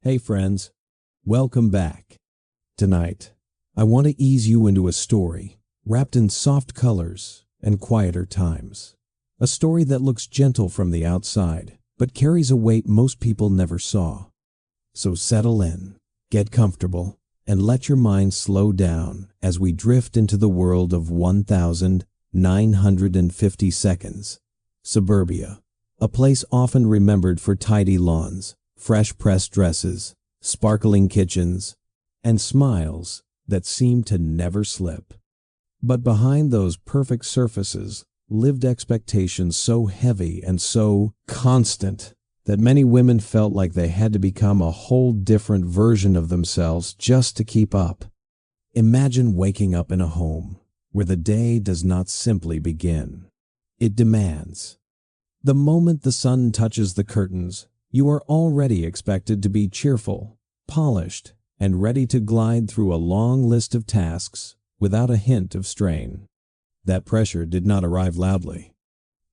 Hey friends, welcome back. Tonight, I want to ease you into a story wrapped in soft colors and quieter times. A story that looks gentle from the outside, but carries a weight most people never saw. So settle in, get comfortable, and let your mind slow down as we drift into the world of 1950 seconds. Suburbia, a place often remembered for tidy lawns, fresh pressed dresses, sparkling kitchens, and smiles that seem to never slip. But behind those perfect surfaces lived expectations so heavy and so constant that many women felt like they had to become a whole different version of themselves just to keep up. Imagine waking up in a home where the day does not simply begin. It demands. The moment the sun touches the curtains, you are already expected to be cheerful, polished, and ready to glide through a long list of tasks without a hint of strain. That pressure did not arrive loudly.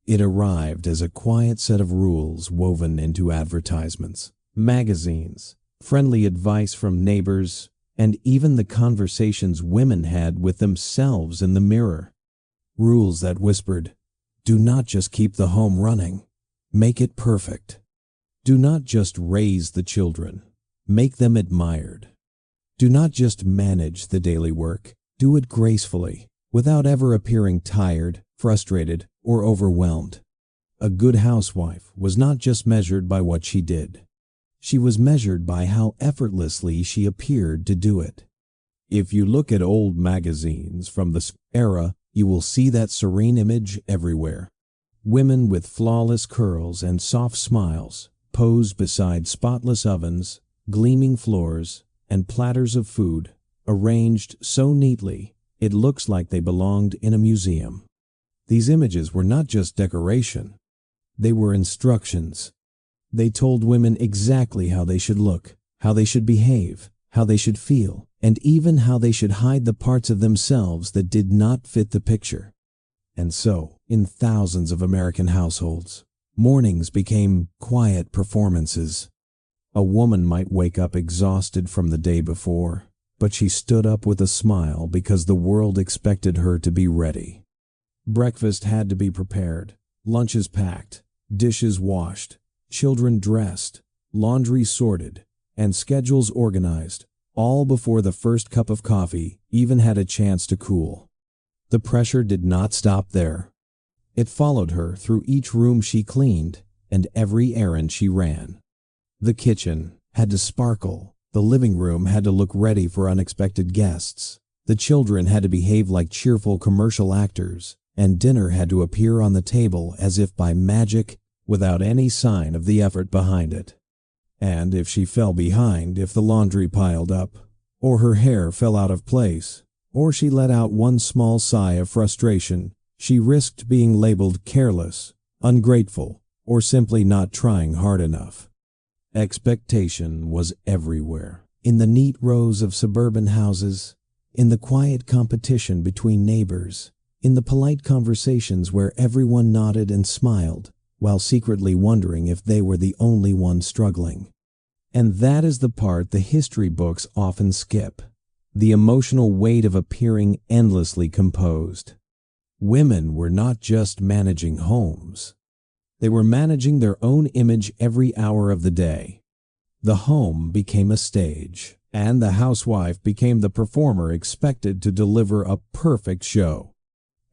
It arrived as a quiet set of rules woven into advertisements, magazines, friendly advice from neighbors, and even the conversations women had with themselves in the mirror. Rules that whispered, "Do not just keep the home running, make it perfect. Do not just raise the children, make them admired. Do not just manage the daily work, do it gracefully, without ever appearing tired, frustrated, or overwhelmed." A good housewife was not just measured by what she did. She was measured by how effortlessly she appeared to do it. If you look at old magazines from this era, you will see that serene image everywhere. Women with flawless curls and soft smiles posed beside spotless ovens, gleaming floors, and platters of food, arranged so neatly it looks like they belonged in a museum. These images were not just decoration. They were instructions. They told women exactly how they should look, how they should behave, how they should feel, and even how they should hide the parts of themselves that did not fit the picture. And so, in thousands of American households, mornings became quiet performances. A woman might wake up exhausted from the day before, but she stood up with a smile because the world expected her to be ready. Breakfast had to be prepared, lunches packed, dishes washed, children dressed, laundry sorted, and schedules organized, all before the first cup of coffee even had a chance to cool. The pressure did not stop there. It followed her through each room she cleaned and every errand she ran. The kitchen had to sparkle, the living room had to look ready for unexpected guests, the children had to behave like cheerful commercial actors, and dinner had to appear on the table as if by magic without any sign of the effort behind it. And if she fell behind, if the laundry piled up, or her hair fell out of place, or she let out one small sigh of frustration, she risked being labeled careless, ungrateful, or simply not trying hard enough. Expectation was everywhere, in the neat rows of suburban houses, in the quiet competition between neighbors, in the polite conversations where everyone nodded and smiled, while secretly wondering if they were the only one struggling. And that is the part the history books often skip, the emotional weight of appearing endlessly composed. Women were not just managing homes. They were managing their own image every hour of the day. The home became a stage, and the housewife became the performer expected to deliver a perfect show.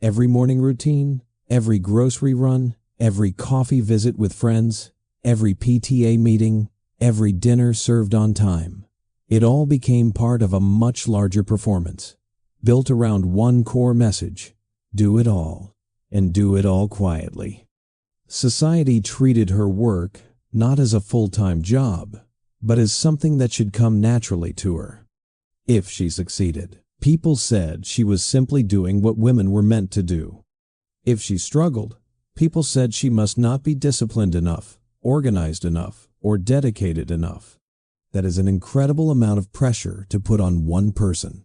Every morning routine, every grocery run, every coffee visit with friends, every PTA meeting, every dinner served on time. It all became part of a much larger performance, built around one core message: do it all, and do it all quietly. Society treated her work not as a full-time job, but as something that should come naturally to her. If she succeeded, people said she was simply doing what women were meant to do. If she struggled, people said she must not be disciplined enough, organized enough, or dedicated enough. That is an incredible amount of pressure to put on one person,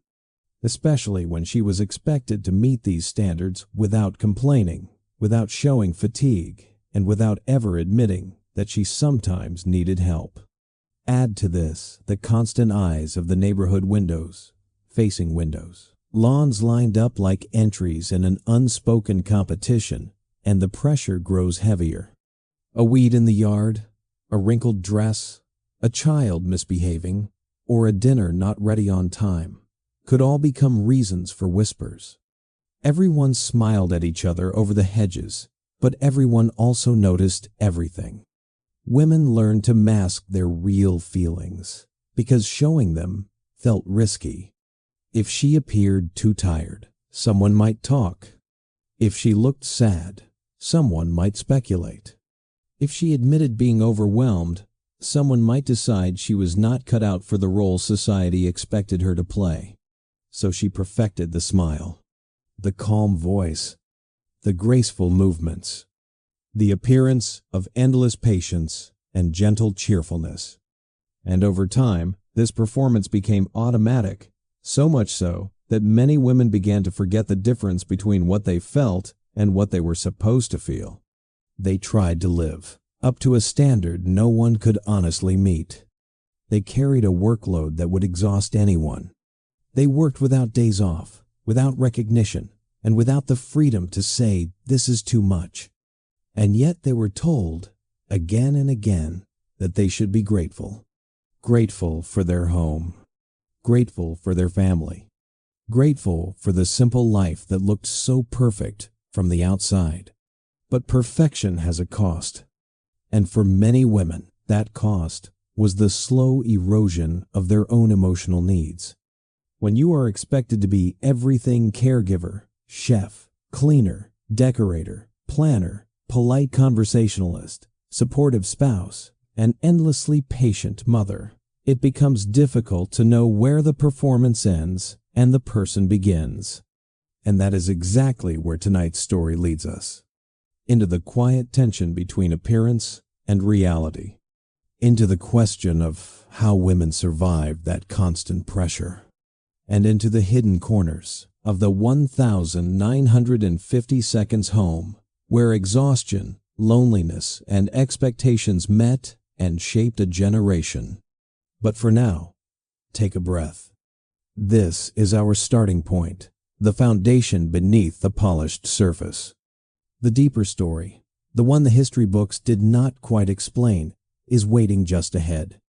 especially when she was expected to meet these standards without complaining, without showing fatigue, and without ever admitting that she sometimes needed help. Add to this the constant eyes of the neighborhood windows, facing windows. Lawns lined up like entries in an unspoken competition, and the pressure grows heavier. A weed in the yard, a wrinkled dress, a child misbehaving, or a dinner not ready on time could all become reasons for whispers. Everyone smiled at each other over the hedges, but everyone also noticed everything. Women learned to mask their real feelings because showing them felt risky. If she appeared too tired, someone might talk. If she looked sad, someone might speculate. If she admitted being overwhelmed, someone might decide she was not cut out for the role society expected her to play. So she perfected the smile, the calm voice, the graceful movements, the appearance of endless patience and gentle cheerfulness. And over time, this performance became automatic, so much so that many women began to forget the difference between what they felt and what they were supposed to feel. They tried to live up to a standard no one could honestly meet. They carried a workload that would exhaust anyone. They worked without days off, without recognition, and without the freedom to say, "This is too much." And yet they were told, again and again, that they should be grateful. Grateful for their home. Grateful for their family. Grateful for the simple life that looked so perfect from the outside. But perfection has a cost. And for many women, that cost was the slow erosion of their own emotional needs. When you are expected to be everything: caregiver, chef, cleaner, decorator, planner, polite conversationalist, supportive spouse, and endlessly patient mother, it becomes difficult to know where the performance ends and the person begins. And that is exactly where tonight's story leads us. Into the quiet tension between appearance and reality. Into the question of how women survived that constant pressure. And into the hidden corners of the 1950 seconds home, where exhaustion, loneliness, and expectations met and shaped a generation. But for now, take a breath. This is our starting point, the foundation beneath the polished surface. The deeper story, the one the history books did not quite explain, is waiting just ahead.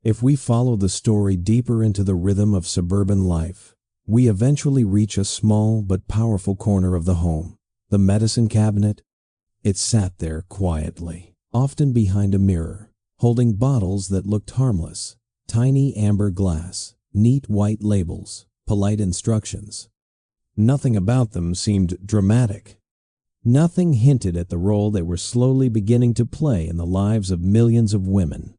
If we follow the story deeper into the rhythm of suburban life, we eventually reach a small but powerful corner of the home, the medicine cabinet. It sat there quietly, often behind a mirror, holding bottles that looked harmless, tiny amber glass, neat white labels, polite instructions. Nothing about them seemed dramatic. Nothing hinted at the role they were slowly beginning to play in the lives of millions of women.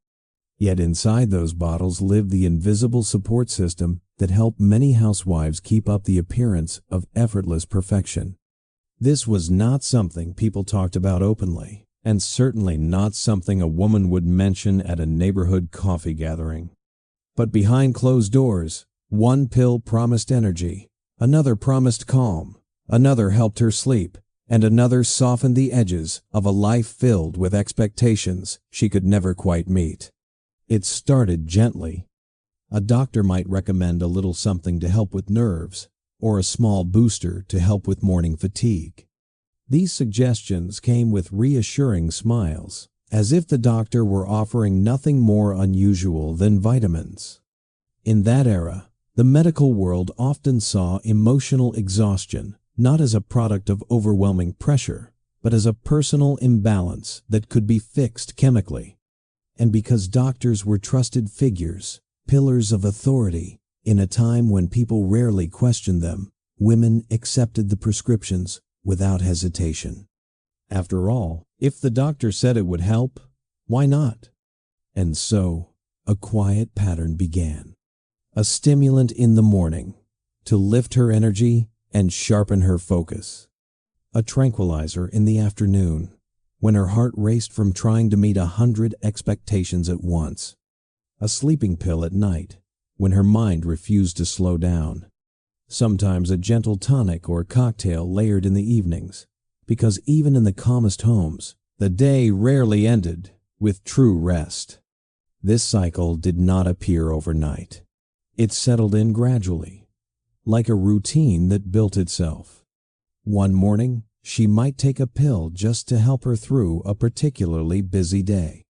Yet inside those bottles lived the invisible support system that helped many housewives keep up the appearance of effortless perfection. This was not something people talked about openly, and certainly not something a woman would mention at a neighborhood coffee gathering. But behind closed doors, one pill promised energy, another promised calm, another helped her sleep, and another softened the edges of a life filled with expectations she could never quite meet. It started gently. A doctor might recommend a little something to help with nerves, or a small booster to help with morning fatigue. These suggestions came with reassuring smiles, as if the doctor were offering nothing more unusual than vitamins. In that era, the medical world often saw emotional exhaustion not as a product of overwhelming pressure, but as a personal imbalance that could be fixed chemically. And because doctors were trusted figures, pillars of authority, in a time when people rarely questioned them, women accepted the prescriptions without hesitation. After all, if the doctor said it would help, why not? And so, a quiet pattern began. A stimulant in the morning, to lift her energy and sharpen her focus. A tranquilizer in the afternoon, when her heart raced from trying to meet 100 expectations at once. A sleeping pill at night, when her mind refused to slow down. Sometimes a gentle tonic or cocktail layered in the evenings, because even in the calmest homes, the day rarely ended with true rest. This cycle did not appear overnight. It settled in gradually, like a routine that built itself. One morning, she might take a pill just to help her through a particularly busy day.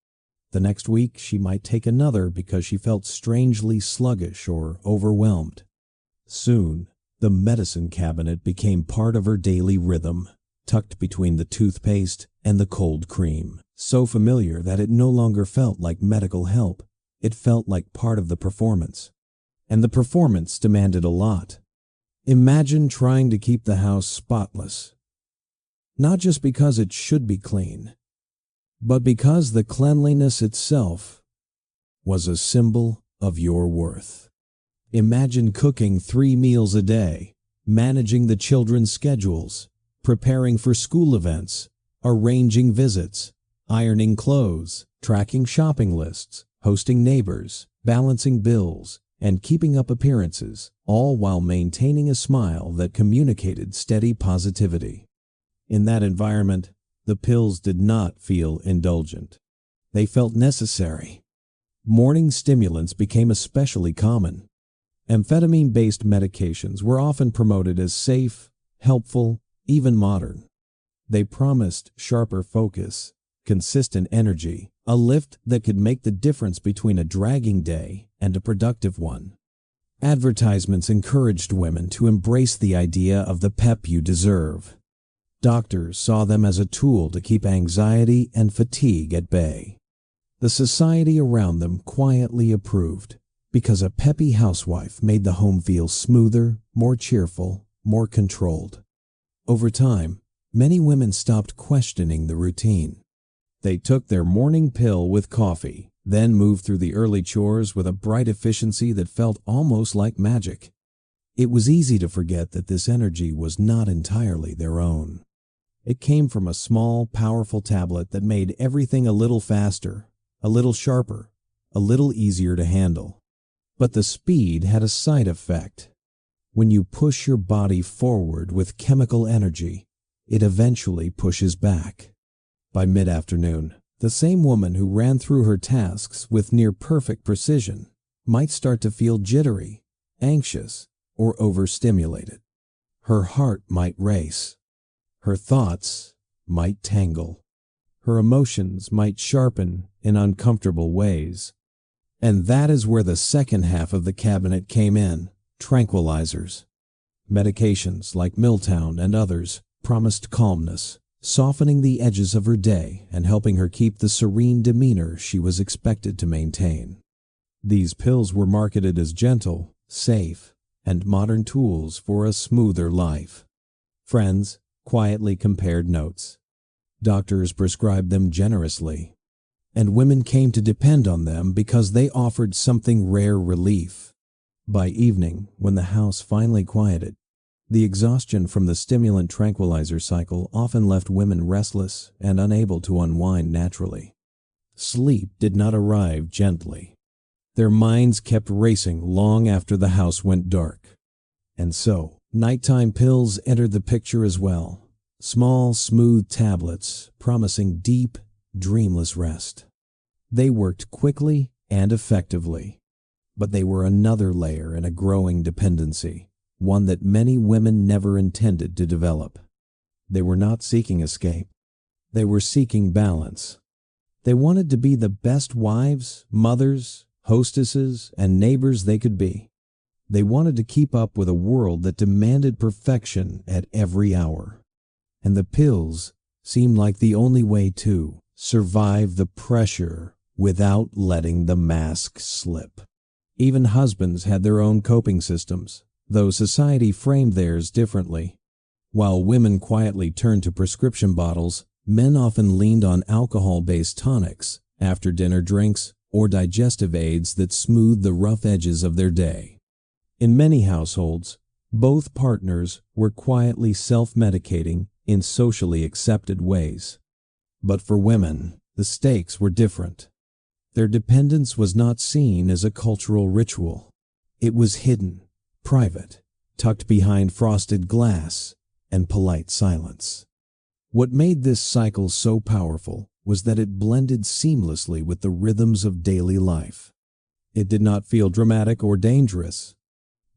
The next week, she might take another because she felt strangely sluggish or overwhelmed. Soon, the medicine cabinet became part of her daily rhythm, tucked between the toothpaste and the cold cream, so familiar that it no longer felt like medical help. It felt like part of the performance. And the performance demanded a lot. Imagine trying to keep the house spotless. Not just because it should be clean, but because the cleanliness itself was a symbol of your worth. Imagine cooking 3 meals a day, managing the children's schedules, preparing for school events, arranging visits, ironing clothes, tracking shopping lists, hosting neighbors, balancing bills, and keeping up appearances, all while maintaining a smile that communicated steady positivity. In that environment, the pills did not feel indulgent. They felt necessary. Morning stimulants became especially common. Amphetamine-based medications were often promoted as safe, helpful, even modern. They promised sharper focus, consistent energy, a lift that could make the difference between a dragging day and a productive one. Advertisements encouraged women to embrace the idea of the pep you deserve. Doctors saw them as a tool to keep anxiety and fatigue at bay. The society around them quietly approved, because a peppy housewife made the home feel smoother, more cheerful, more controlled. Over time, many women stopped questioning the routine. They took their morning pill with coffee, then moved through the early chores with a bright efficiency that felt almost like magic. It was easy to forget that this energy was not entirely their own. It came from a small, powerful tablet that made everything a little faster, a little sharper, a little easier to handle. But the speed had a side effect. When you push your body forward with chemical energy, it eventually pushes back. By mid-afternoon, the same woman who ran through her tasks with near-perfect precision might start to feel jittery, anxious, or overstimulated. Her heart might race. Her thoughts might tangle. Her emotions might sharpen in uncomfortable ways. And that is where the second half of the cabinet came in: tranquilizers. Medications like Milltown and others promised calmness, softening the edges of her day and helping her keep the serene demeanor she was expected to maintain. These pills were marketed as gentle, safe, and modern tools for a smoother life. Friends quietly compared notes. Doctors prescribed them generously, and women came to depend on them because they offered something rare relief. By evening, when the house finally quieted, the exhaustion from the stimulant tranquilizer cycle often left women restless and unable to unwind naturally. Sleep did not arrive gently. Their minds kept racing long after the house went dark. And so, nighttime pills entered the picture as well. Small, smooth tablets promising deep, dreamless rest. They worked quickly and effectively, but they were another layer in a growing dependency, one that many women never intended to develop. They were not seeking escape. They were seeking balance. They wanted to be the best wives, mothers, hostesses, and neighbors they could be. They wanted to keep up with a world that demanded perfection at every hour. And the pills seemed like the only way to survive the pressure without letting the mask slip. Even husbands had their own coping systems, though society framed theirs differently. While women quietly turned to prescription bottles, men often leaned on alcohol-based tonics, after-dinner drinks, or digestive aids that smoothed the rough edges of their day. In many households, both partners were quietly self-medicating in socially accepted ways. But for women, the stakes were different. Their dependence was not seen as a cultural ritual. It was hidden, private, tucked behind frosted glass and polite silence. What made this cycle so powerful was that it blended seamlessly with the rhythms of daily life. It did not feel dramatic or dangerous.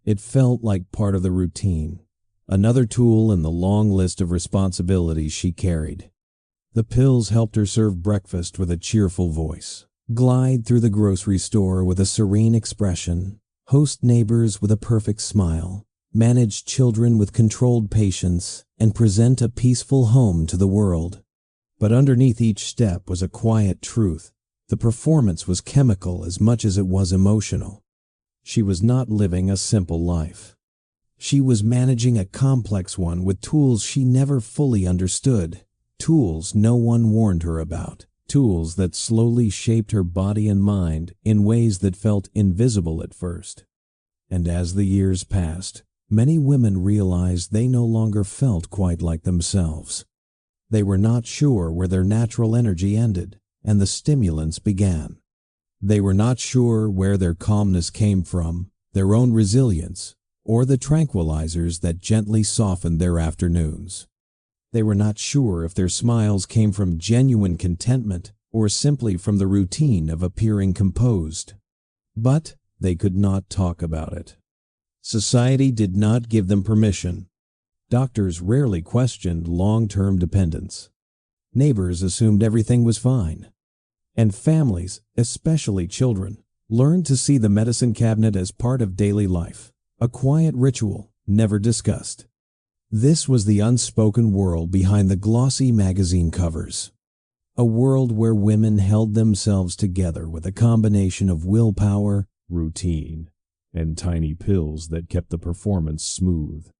It felt like part of the routine, another tool in the long list of responsibilities she carried. The pills helped her serve breakfast with a cheerful voice, glide through the grocery store with a serene expression, host neighbors with a perfect smile, manage children with controlled patience, and present a peaceful home to the world. But underneath each step was a quiet truth. The performance was chemical as much as it was emotional. She was not living a simple life. She was managing a complex one with tools she never fully understood, tools no one warned her about, tools that slowly shaped her body and mind in ways that felt invisible at first. And as the years passed, many women realized they no longer felt quite like themselves. They were not sure where their natural energy ended and the stimulants began. They were not sure where their calmness came from, their own resilience, or the tranquilizers that gently softened their afternoons. They were not sure if their smiles came from genuine contentment or simply from the routine of appearing composed. But they could not talk about it. Society did not give them permission. Doctors rarely questioned long-term dependence. Neighbors assumed everything was fine. And families, especially children, learned to see the medicine cabinet as part of daily life, a quiet ritual never discussed. This was the unspoken world behind the glossy magazine covers. A world where women held themselves together with a combination of willpower, routine, and tiny pills that kept the performance smooth.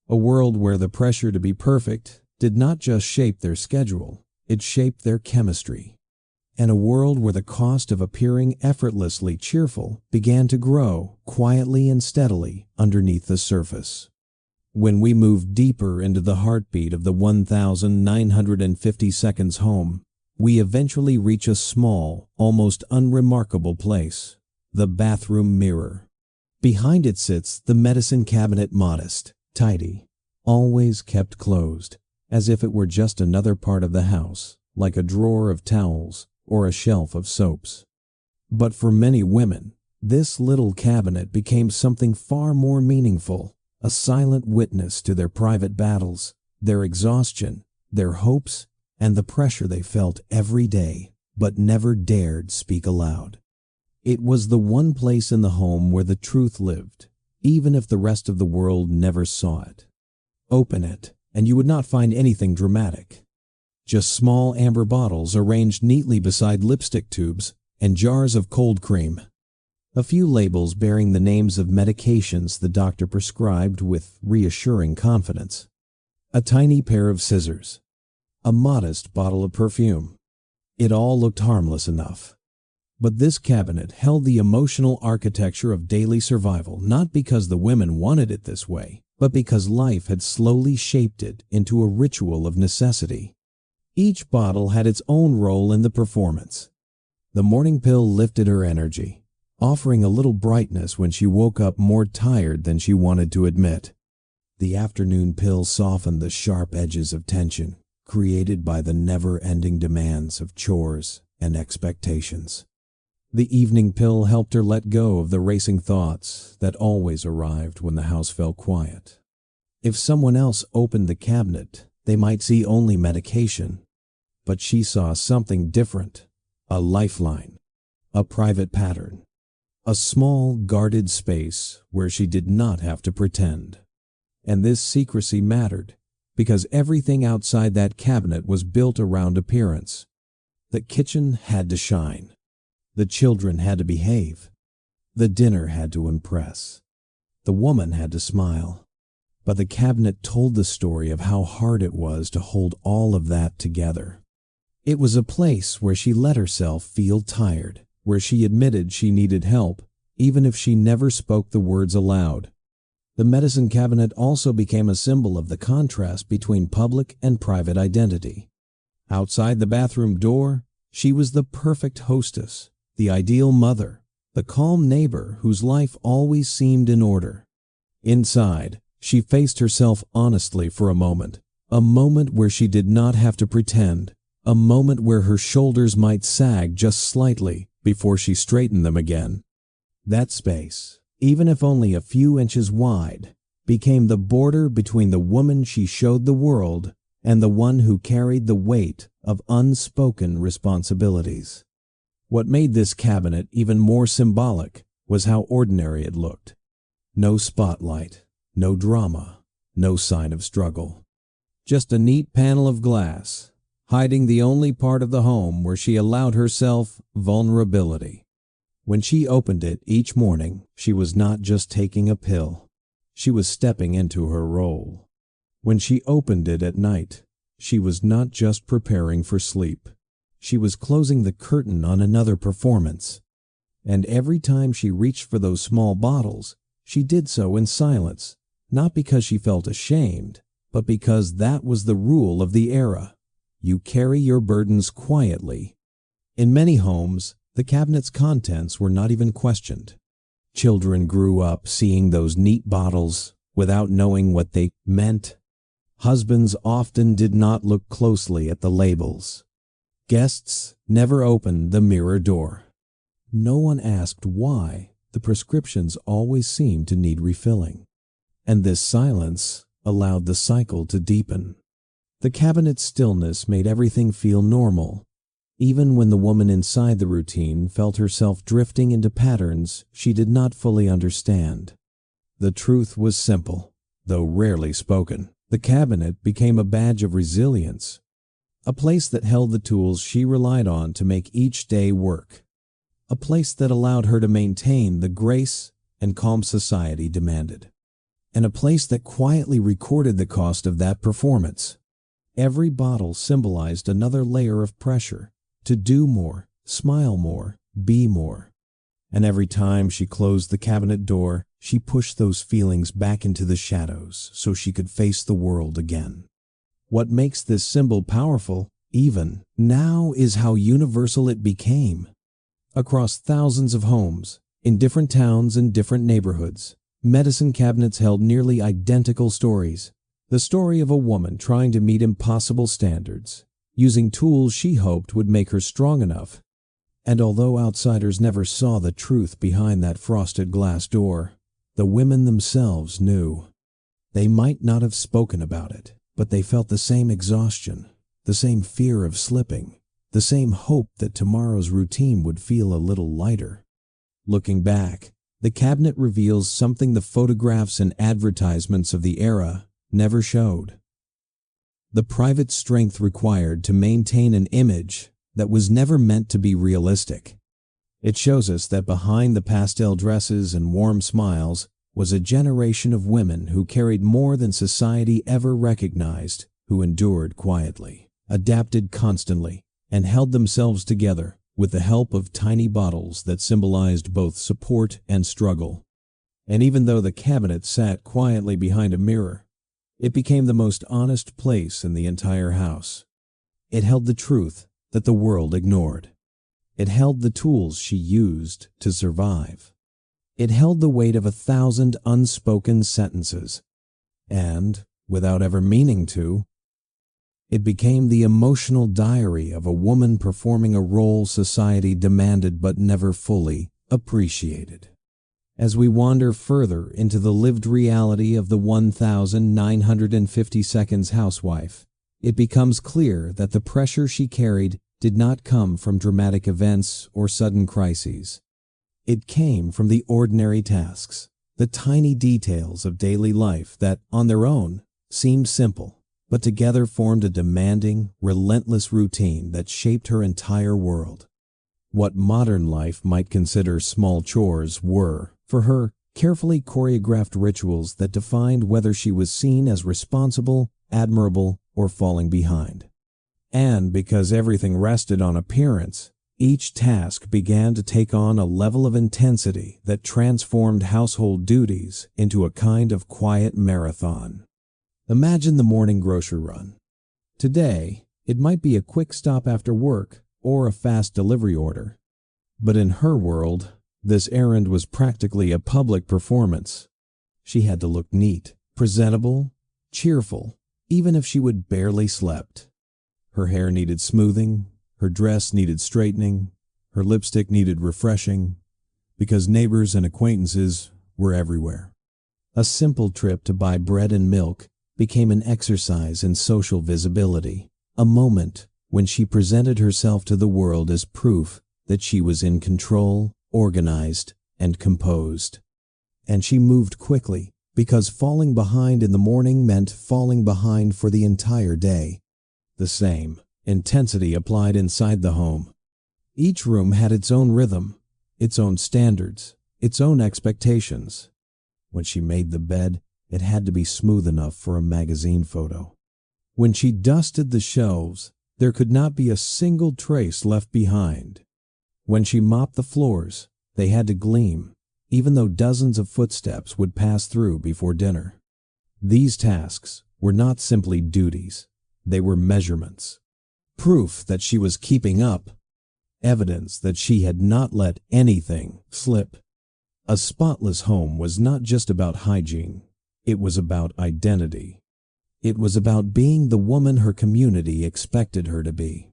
A world where the pressure to be perfect did not just shape their schedule, it shaped their chemistry. And a world where the cost of appearing effortlessly cheerful began to grow quietly and steadily underneath the surface. When we move deeper into the heartbeat of the 1950s home, we eventually reach a small, almost unremarkable place, the bathroom mirror. Behind it sits the medicine cabinet, modest, tidy, always kept closed, as if it were just another part of the house, like a drawer of towels or a shelf of soaps. But for many women, this little cabinet became something far more meaningful, a silent witness to their private battles, their exhaustion, their hopes, and the pressure they felt every day, but never dared speak aloud. It was the one place in the home where the truth lived, even if the rest of the world never saw it. Open it, and you would not find anything dramatic. Just small amber bottles arranged neatly beside lipstick tubes and jars of cold cream. A few labels bearing the names of medications the doctor prescribed with reassuring confidence. A tiny pair of scissors. A modest bottle of perfume. It all looked harmless enough. But this cabinet held the emotional architecture of daily survival, not because the women wanted it this way, but because life had slowly shaped it into a ritual of necessity. Each bottle had its own role in the performance. The morning pill lifted her energy, offering a little brightness when she woke up more tired than she wanted to admit. The afternoon pill softened the sharp edges of tension created by the never-ending demands of chores and expectations. The evening pill helped her let go of the racing thoughts that always arrived when the house fell quiet. If someone else opened the cabinet, they might see only medication. But she saw something different, a lifeline, a private pattern, a small, guarded space where she did not have to pretend. And this secrecy mattered, because everything outside that cabinet was built around appearance. The kitchen had to shine. The children had to behave. The dinner had to impress. The woman had to smile. But the cabinet told the story of how hard it was to hold all of that together. It was a place where she let herself feel tired, where she admitted she needed help, even if she never spoke the words aloud. The medicine cabinet also became a symbol of the contrast between public and private identity. Outside the bathroom door, she was the perfect hostess, the ideal mother, the calm neighbor whose life always seemed in order. Inside, she faced herself honestly for a moment where she did not have to pretend, a moment where her shoulders might sag just slightly before she straightened them again. That space, even if only a few inches wide, became the border between the woman she showed the world and the one who carried the weight of unspoken responsibilities. What made this cabinet even more symbolic was how ordinary it looked. No spotlight, no drama, no sign of struggle. Just a neat panel of glass, hiding the only part of the home where she allowed herself vulnerability. When she opened it each morning, she was not just taking a pill. She was stepping into her role. When she opened it at night, she was not just preparing for sleep. She was closing the curtain on another performance. And every time she reached for those small bottles, she did so in silence, not because she felt ashamed, but because that was the rule of the era. You carry your burdens quietly. In many homes, the cabinet's contents were not even questioned. Children grew up seeing those neat bottles without knowing what they meant. Husbands often did not look closely at the labels. Guests never opened the mirror door. No one asked why the prescriptions always seemed to need refilling. And this silence allowed the cycle to deepen. The cabinet's stillness made everything feel normal, even when the woman inside the routine felt herself drifting into patterns she did not fully understand. The truth was simple, though rarely spoken. The cabinet became a badge of resilience, a place that held the tools she relied on to make each day work, a place that allowed her to maintain the grace and calm society demanded, and a place that quietly recorded the cost of that performance. Every bottle symbolized another layer of pressure to do more, smile more, be more. And every time she closed the cabinet door, she pushed those feelings back into the shadows so she could face the world again. What makes this symbol powerful, even now, is how universal it became. Across thousands of homes, in different towns and different neighborhoods, medicine cabinets held nearly identical stories. The story of a woman trying to meet impossible standards, using tools she hoped would make her strong enough. And although outsiders never saw the truth behind that frosted glass door, the women themselves knew. They might not have spoken about it, but they felt the same exhaustion, the same fear of slipping, the same hope that tomorrow's routine would feel a little lighter. Looking back, the cabinet reveals something the photographs and advertisements of the era never showed. The private strength required to maintain an image that was never meant to be realistic. It shows us that behind the pastel dresses and warm smiles was a generation of women who carried more than society ever recognized, who endured quietly, adapted constantly, and held themselves together with the help of tiny bottles that symbolized both support and struggle. And even though the cabinet sat quietly behind a mirror, it became the most honest place in the entire house. It held the truth that the world ignored. It held the tools she used to survive. It held the weight of 1,000 unspoken sentences. And, without ever meaning to, it became the emotional diary of a woman performing a role society demanded but never fully appreciated. As we wander further into the lived reality of the 1950s Housewife, it becomes clear that the pressure she carried did not come from dramatic events or sudden crises. It came from the ordinary tasks, the tiny details of daily life that, on their own, seemed simple, but together formed a demanding, relentless routine that shaped her entire world. What modern life might consider small chores were, for her, carefully choreographed rituals that defined whether she was seen as responsible, admirable, or falling behind. And because everything rested on appearance, each task began to take on a level of intensity that transformed household duties into a kind of quiet marathon. Imagine the morning grocery run. Today, it might be a quick stop after work or a fast delivery order. But in her world, this errand was practically a public performance. She had to look neat, presentable, cheerful, even if she would barely slept. Her hair needed smoothing, her dress needed straightening, her lipstick needed refreshing, because neighbors and acquaintances were everywhere. A simple trip to buy bread and milk became an exercise in social visibility, a moment when she presented herself to the world as proof that she was in control, organized, and composed. And she moved quickly, because falling behind in the morning meant falling behind for the entire day. The same intensity applied inside the home. Each room had its own rhythm, its own standards, its own expectations. When she made the bed, it had to be smooth enough for a magazine photo. When she dusted the shelves, there could not be a single trace left behind. When she mopped the floors, they had to gleam, even though dozens of footsteps would pass through before dinner. These tasks were not simply duties, they were measurements. Proof that she was keeping up, evidence that she had not let anything slip. A spotless home was not just about hygiene, it was about identity. It was about being the woman her community expected her to be,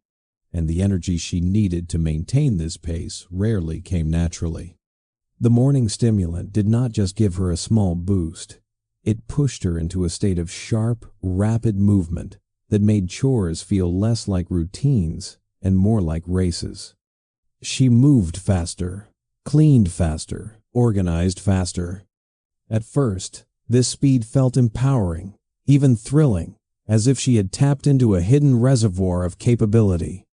and the energy she needed to maintain this pace rarely came naturally. The morning stimulant did not just give her a small boost, it pushed her into a state of sharp, rapid movement that made chores feel less like routines and more like races. She moved faster, cleaned faster, organized faster. At first, this speed felt empowering, even thrilling, as if she had tapped into a hidden reservoir of capability.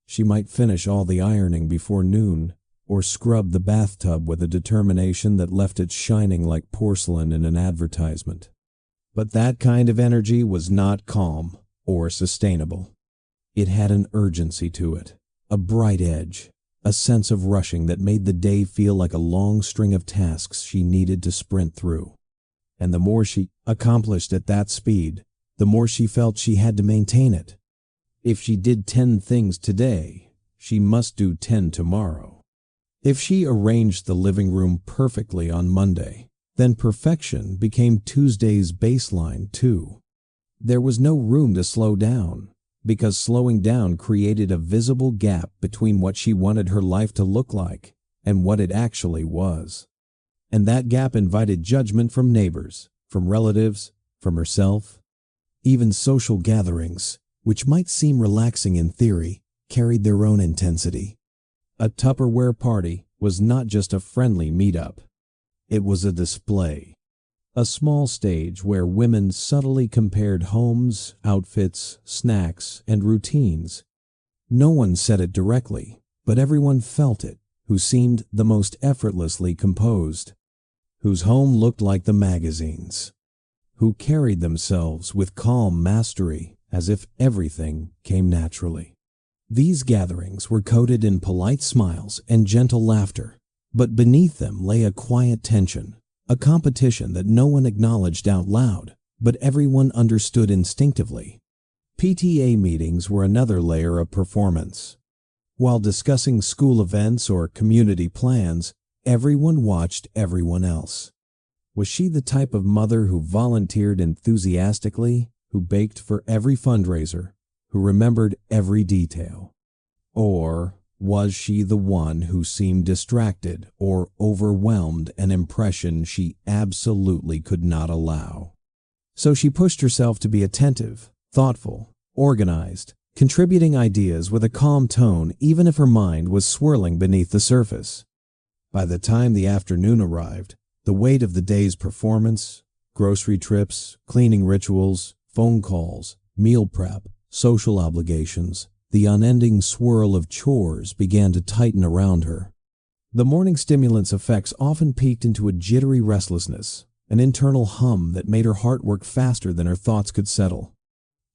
She might finish all the ironing before noon, or scrub the bathtub with a determination that left it shining like porcelain in an advertisement. But that kind of energy was not calm or sustainable. It had an urgency to it, a bright edge, a sense of rushing that made the day feel like a long string of tasks she needed to sprint through. And the more she accomplished at that speed, the more she felt she had to maintain it. If she did 10 things today, she must do 10 tomorrow. If she arranged the living room perfectly on Monday, then perfection became Tuesday's baseline too. There was no room to slow down, because slowing down created a visible gap between what she wanted her life to look like and what it actually was. And that gap invited judgment from neighbors, from relatives, from herself. Even social gatherings, which might seem relaxing in theory, carried their own intensity. A Tupperware party was not just a friendly meetup. It was a display. A small stage where women subtly compared homes, outfits, snacks, and routines. No one said it directly, but everyone felt it, who seemed the most effortlessly composed, whose home looked like the magazines, who carried themselves with calm mastery as if everything came naturally. These gatherings were coated in polite smiles and gentle laughter, but beneath them lay a quiet tension, a competition that no one acknowledged out loud, but everyone understood instinctively. PTA meetings were another layer of performance. While discussing school events or community plans, everyone watched everyone else. Was she the type of mother who volunteered enthusiastically, who baked for every fundraiser, who remembered every detail? Or was she the one who seemed distracted or overwhelmed, an impression she absolutely could not allow? So she pushed herself to be attentive, thoughtful, organized, contributing ideas with a calm tone even if her mind was swirling beneath the surface. By the time the afternoon arrived, the weight of the day's performance, grocery trips, cleaning rituals, phone calls, meal prep, social obligations, the unending swirl of chores began to tighten around her. The morning stimulant's effects often peaked into a jittery restlessness, an internal hum that made her heart work faster than her thoughts could settle.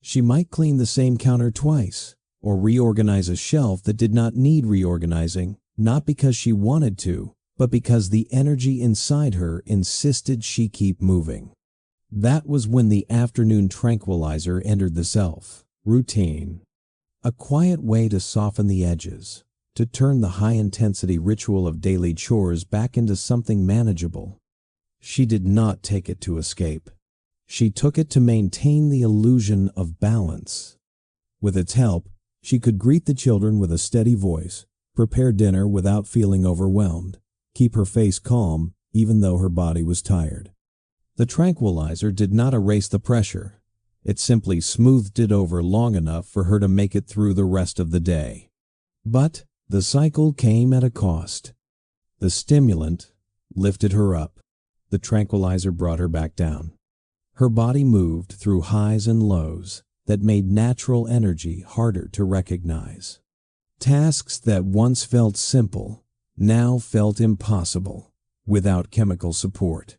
She might clean the same counter twice, or reorganize a shelf that did not need reorganizing, not because she wanted to, but because the energy inside her insisted she keep moving. That was when the afternoon tranquilizer entered the self. Routine. A quiet way to soften the edges, to turn the high-intensity ritual of daily chores back into something manageable. She did not take it to escape. She took it to maintain the illusion of balance. With its help, she could greet the children with a steady voice, prepare dinner without feeling overwhelmed, keep her face calm even though her body was tired. The tranquilizer did not erase the pressure. It simply smoothed it over long enough for her to make it through the rest of the day. But the cycle came at a cost. The stimulant lifted her up. The tranquilizer brought her back down. Her body moved through highs and lows that made natural energy harder to recognize. Tasks that once felt simple now felt impossible without chemical support.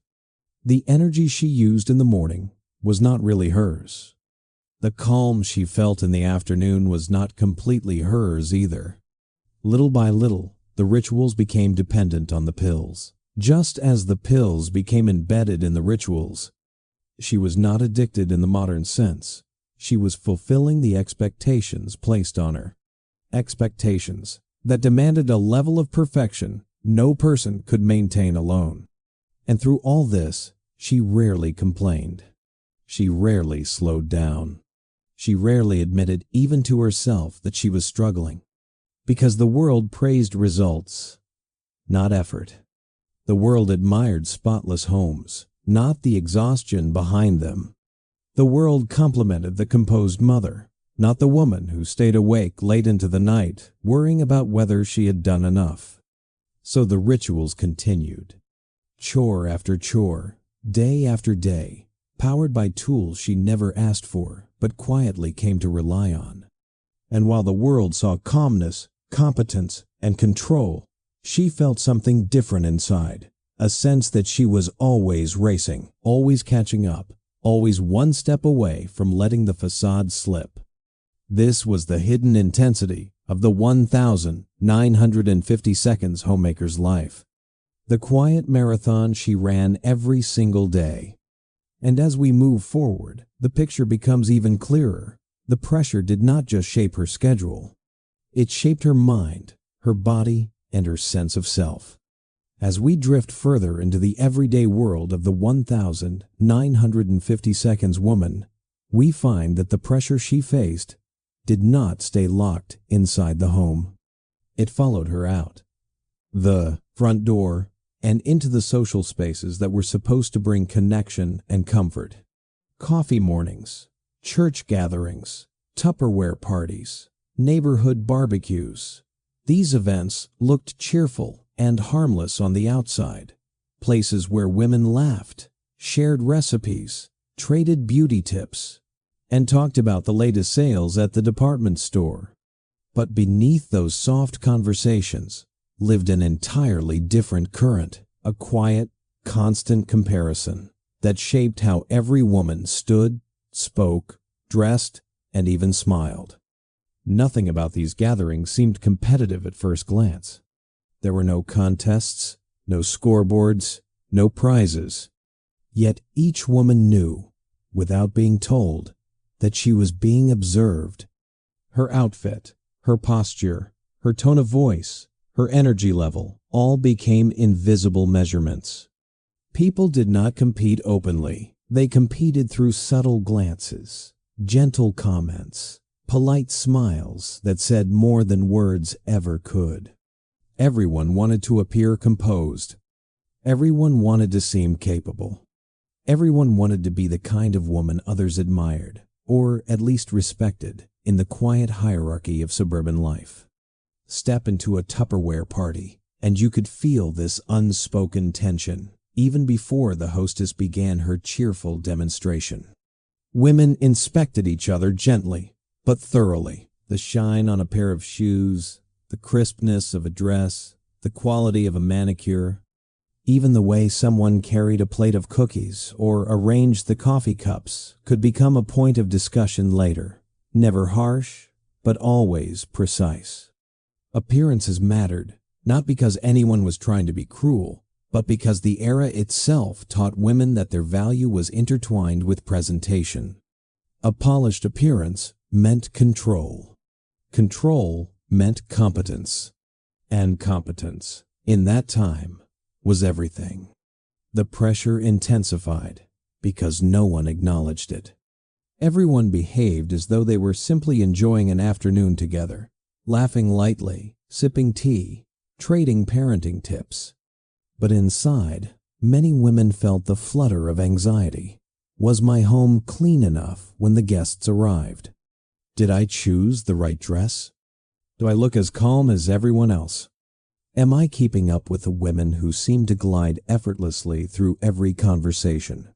The energy she used in the morning was not really hers. The calm she felt in the afternoon was not completely hers either. Little by little, the rituals became dependent on the pills. Just as the pills became embedded in the rituals, she was not addicted in the modern sense. She was fulfilling the expectations placed on her. Expectations that demanded a level of perfection no person could maintain alone. And through all this, she rarely complained. She rarely slowed down. She rarely admitted even to herself that she was struggling. Because the world praised results, not effort. The world admired spotless homes, not the exhaustion behind them. The world complimented the composed mother, not the woman who stayed awake late into the night, worrying about whether she had done enough. So the rituals continued. Chore after chore, day after day, powered by tools she never asked for, but quietly came to rely on. And while the world saw calmness, competence, and control, she felt something different inside, a sense that she was always racing, always catching up, always one step away from letting the facade slip. This was the hidden intensity of the 1,950 seconds homemaker's life. The quiet marathon she ran every single day. And as we move forward, the picture becomes even clearer. The pressure did not just shape her schedule. It shaped her mind, her body, and her sense of self. As we drift further into the everyday world of the 1,950 seconds woman, we find that the pressure she faced did not stay locked inside the home. It followed her out. The front door and into the social spaces that were supposed to bring connection and comfort. Coffee mornings, church gatherings, Tupperware parties, neighborhood barbecues. These events looked cheerful and harmless on the outside. Places where women laughed, shared recipes, traded beauty tips, and talked about the latest sales at the department store. But beneath those soft conversations lived an entirely different current, a quiet, constant comparison that shaped how every woman stood, spoke, dressed, and even smiled. Nothing about these gatherings seemed competitive at first glance. There were no contests, no scoreboards, no prizes. Yet each woman knew, without being told, that she was being observed. Her outfit, her posture, her tone of voice, her energy level, all became invisible measurements. People did not compete openly. They competed through subtle glances, gentle comments, polite smiles that said more than words ever could. Everyone wanted to appear composed. Everyone wanted to seem capable. Everyone wanted to be the kind of woman others admired, or at least respected, in the quiet hierarchy of suburban life. Step into a Tupperware party, and you could feel this unspoken tension, even before the hostess began her cheerful demonstration. Women inspected each other gently, but thoroughly. The shine on a pair of shoes, the crispness of a dress, the quality of a manicure. Even the way someone carried a plate of cookies or arranged the coffee cups could become a point of discussion later. Never harsh, but always precise. Appearances mattered, not because anyone was trying to be cruel, but because the era itself taught women that their value was intertwined with presentation. A polished appearance meant control. Control meant competence. And competence, in that time, was everything. The pressure intensified because no one acknowledged it. Everyone behaved as though they were simply enjoying an afternoon together, laughing lightly, sipping tea, trading parenting tips. But inside, many women felt the flutter of anxiety. Was my home clean enough when the guests arrived? Did I choose the right dress? Do I look as calm as everyone else? Am I keeping up with the women who seem to glide effortlessly through every conversation?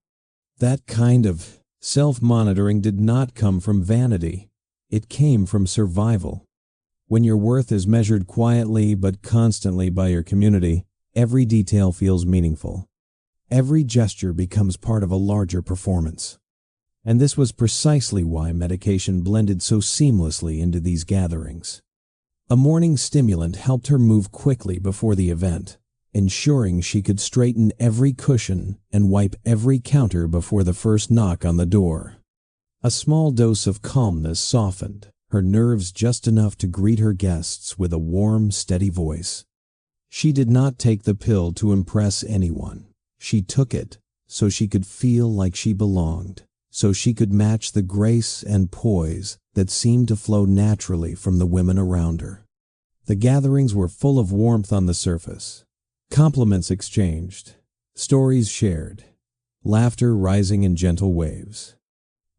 That kind of self-monitoring did not come from vanity. It came from survival. When your worth is measured quietly but constantly by your community, every detail feels meaningful. Every gesture becomes part of a larger performance. And this was precisely why medication blended so seamlessly into these gatherings. A morning stimulant helped her move quickly before the event, ensuring she could straighten every cushion and wipe every counter before the first knock on the door. A small dose of calmness softened her nerves just enough to greet her guests with a warm, steady voice. She did not take the pill to impress anyone. She took it so she could feel like she belonged, so she could match the grace and poise that seemed to flow naturally from the women around her. The gatherings were full of warmth on the surface, compliments exchanged, stories shared, laughter rising in gentle waves.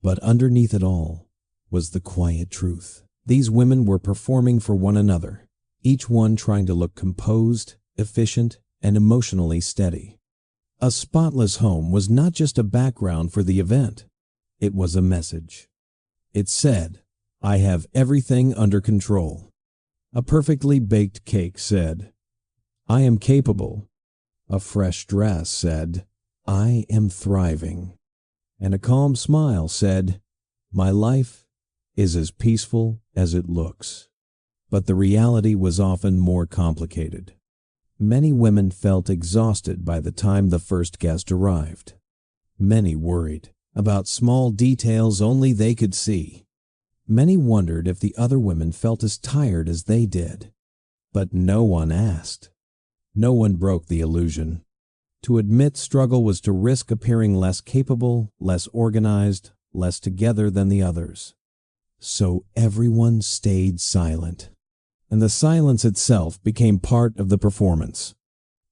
But underneath it all was the quiet truth. These women were performing for one another, each one trying to look composed, efficient, and emotionally steady. A spotless home was not just a background for the event. It was a message. It said, "I have everything under control." A perfectly baked cake said, "I am capable." A fresh dress said, "I am thriving." And a calm smile said, "My life is as peaceful as it looks." But the reality was often more complicated. Many women felt exhausted by the time the first guest arrived. Many worried about small details only they could see. Many wondered if the other women felt as tired as they did. But no one asked. No one broke the illusion. To admit struggle was to risk appearing less capable, less organized, less together than the others. So everyone stayed silent. And the silence itself became part of the performance.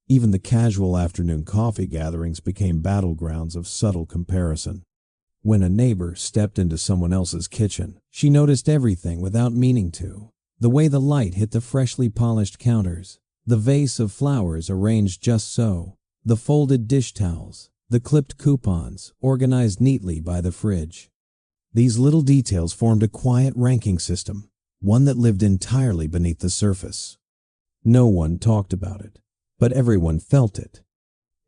Even the casual afternoon coffee gatherings became battlegrounds of subtle comparison. When a neighbor stepped into someone else's kitchen, she noticed everything without meaning to. The way the light hit the freshly polished counters, the vase of flowers arranged just so, the folded dish towels, the clipped coupons organized neatly by the fridge. These little details formed a quiet ranking system, one that lived entirely beneath the surface. No one talked about it, but everyone felt it.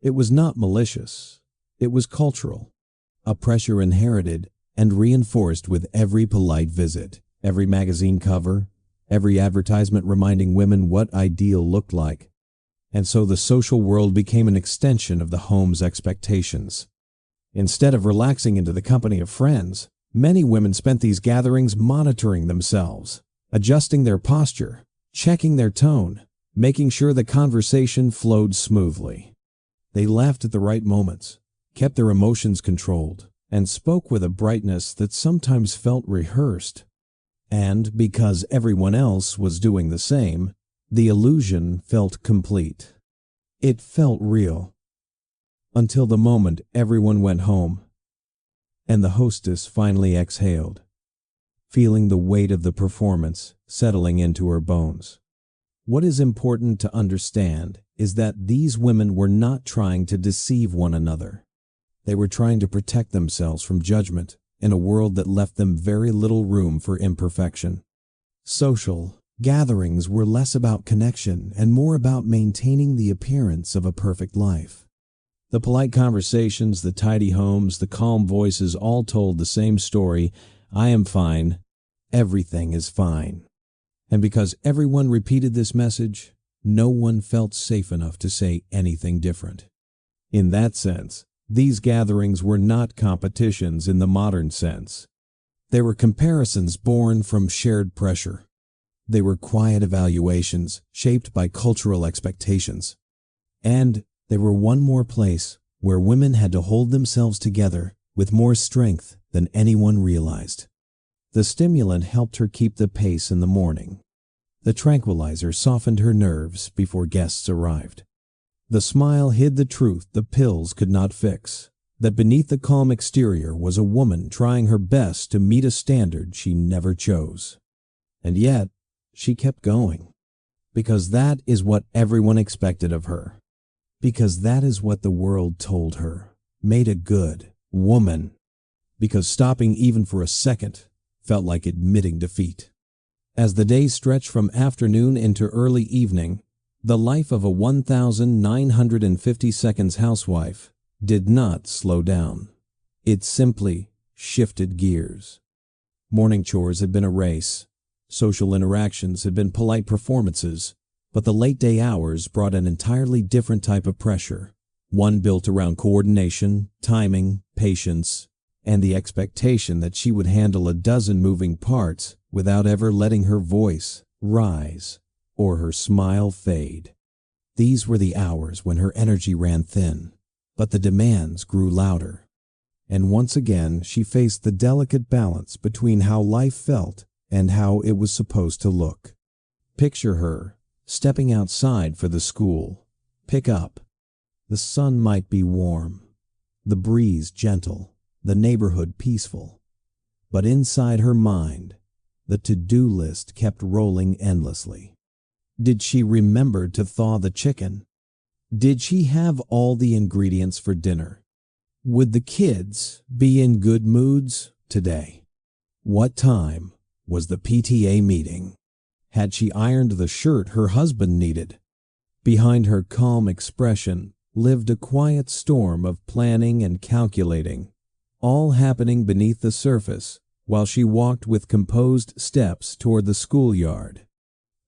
It was not malicious. It was cultural, a pressure inherited and reinforced with every polite visit, every magazine cover, every advertisement reminding women what ideal looked like. And so the social world became an extension of the home's expectations. Instead of relaxing into the company of friends, many women spent these gatherings monitoring themselves, adjusting their posture, checking their tone, making sure the conversation flowed smoothly. They laughed at the right moments, kept their emotions controlled, and spoke with a brightness that sometimes felt rehearsed. And because everyone else was doing the same, the illusion felt complete. It felt real. Until the moment everyone went home, and the hostess finally exhaled, feeling the weight of the performance settling into her bones. What is important to understand is that these women were not trying to deceive one another. They were trying to protect themselves from judgment in a world that left them very little room for imperfection. Social gatherings were less about connection and more about maintaining the appearance of a perfect life. The polite conversations, the tidy homes, the calm voices all told the same story: I am fine, everything is fine. And because everyone repeated this message, no one felt safe enough to say anything different. In that sense, these gatherings were not competitions in the modern sense. They were comparisons born from shared pressure. They were quiet evaluations shaped by cultural expectations. And they were one more place where women had to hold themselves together with more strength than anyone realized. The stimulant helped her keep the pace in the morning. The tranquilizer softened her nerves before guests arrived. The smile hid the truth the pills could not fix, that beneath the calm exterior was a woman trying her best to meet a standard she never chose. And yet, she kept going. Because that is what everyone expected of her. Because that is what the world told her made a good woman. Because stopping even for a second felt like admitting defeat. As the days stretched from afternoon into early evening, the life of a 1950s housewife did not slow down. It simply shifted gears. Morning chores had been a race. Social interactions had been polite performances, but the late-day hours brought an entirely different type of pressure, one built around coordination, timing, patience, and the expectation that she would handle a dozen moving parts without ever letting her voice rise or her smile fade. These were the hours when her energy ran thin, but the demands grew louder. And once again she faced the delicate balance between how life felt and how it was supposed to look. Picture her stepping outside for the school pick-up. The sun might be warm, the breeze gentle, the neighborhood peaceful. But inside her mind, the to-do list kept rolling endlessly. Did she remember to thaw the chicken? Did she have all the ingredients for dinner? Would the kids be in good moods today? What time was the PTA meeting? Had she ironed the shirt her husband needed? Behind her calm expression lived a quiet storm of planning and calculating, all happening beneath the surface while she walked with composed steps toward the schoolyard.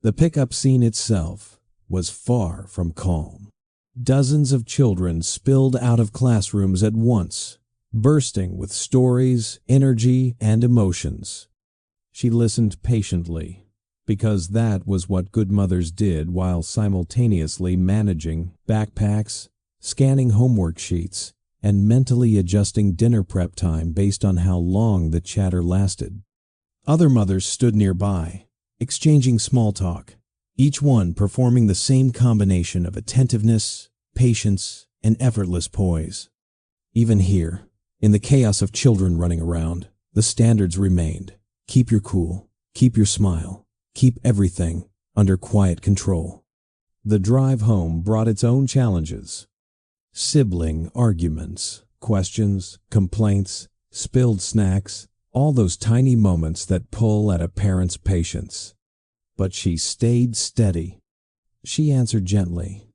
The pickup scene itself was far from calm. Dozens of children spilled out of classrooms at once, bursting with stories, energy, and emotions. She listened patiently, because that was what good mothers did while simultaneously managing backpacks, scanning homework sheets, and mentally adjusting dinner prep time based on how long the chatter lasted. Other mothers stood nearby, exchanging small talk, each one performing the same combination of attentiveness, patience, and effortless poise. Even here, in the chaos of children running around, the standards remained. Keep your cool, keep your smile, keep everything under quiet control. The drive home brought its own challenges. Sibling arguments, questions, complaints, spilled snacks, all those tiny moments that pull at a parent's patience. But she stayed steady. She answered gently,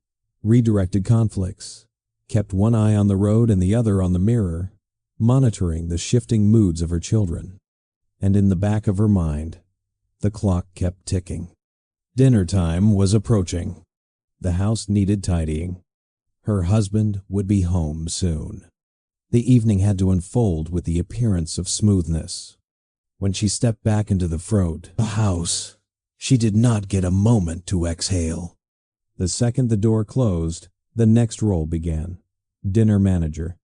redirected conflicts, kept one eye on the road and the other on the mirror, monitoring the shifting moods of her children. And in the back of her mind, the clock kept ticking. Dinner time was approaching. The house needed tidying. Her husband would be home soon. The evening had to unfold with the appearance of smoothness. When she stepped back into the house, she did not get a moment to exhale. The second the door closed, the next role began. Dinner manager.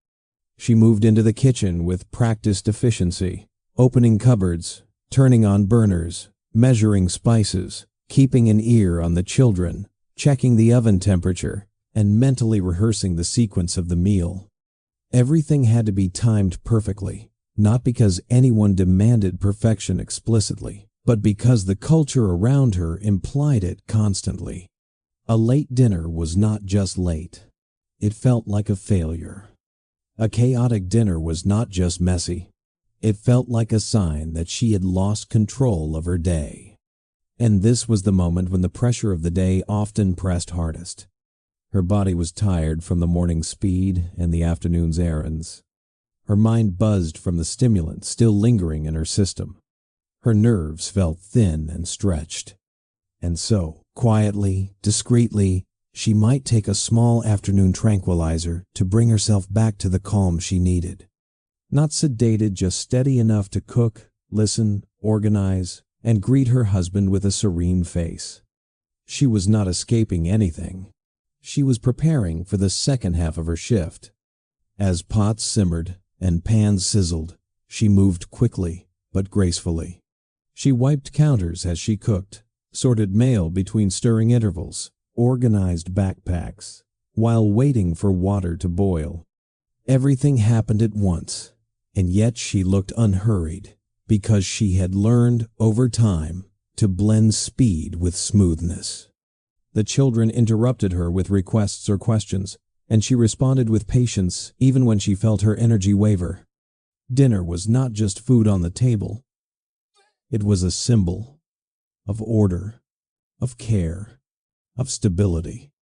She moved into the kitchen with practiced efficiency, opening cupboards, turning on burners, measuring spices, keeping an ear on the children, checking the oven temperature, and mentally rehearsing the sequence of the meal. Everything had to be timed perfectly, not because anyone demanded perfection explicitly, but because the culture around her implied it constantly. A late dinner was not just late. It felt like a failure. A chaotic dinner was not just messy. It felt like a sign that she had lost control of her day. And this was the moment when the pressure of the day often pressed hardest. Her body was tired from the morning's speed and the afternoon's errands. Her mind buzzed from the stimulant still lingering in her system. Her nerves felt thin and stretched. And so, quietly, discreetly, she might take a small afternoon tranquilizer to bring herself back to the calm she needed. Not sedated, just steady enough to cook, listen, organize, and greet her husband with a serene face. She was not escaping anything. She was preparing for the second half of her shift. As pots simmered and pans sizzled, She moved quickly, but gracefully. She wiped counters as she cooked, sorted mail between stirring intervals, organized backpacks, while waiting for water to boil. Everything happened at once, and yet she looked unhurried, because she had learned over time to blend speed with smoothness. The children interrupted her with requests or questions, and she responded with patience even when she felt her energy waver. Dinner was not just food on the table. It was a symbol of order, of care, of stability.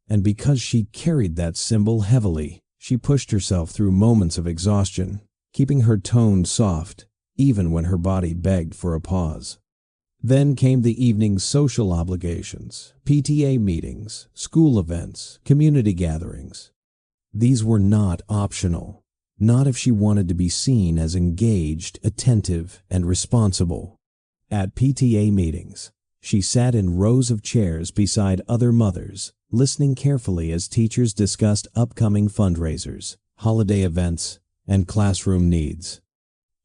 And because she carried that symbol heavily, she pushed herself through moments of exhaustion, keeping her tone soft even when her body begged for a pause. Then came the evening's social obligations, PTA meetings, school events, community gatherings. These were not optional, not if she wanted to be seen as engaged, attentive, and responsible. At PTA meetings, she sat in rows of chairs beside other mothers, listening carefully as teachers discussed upcoming fundraisers, holiday events, and classroom needs.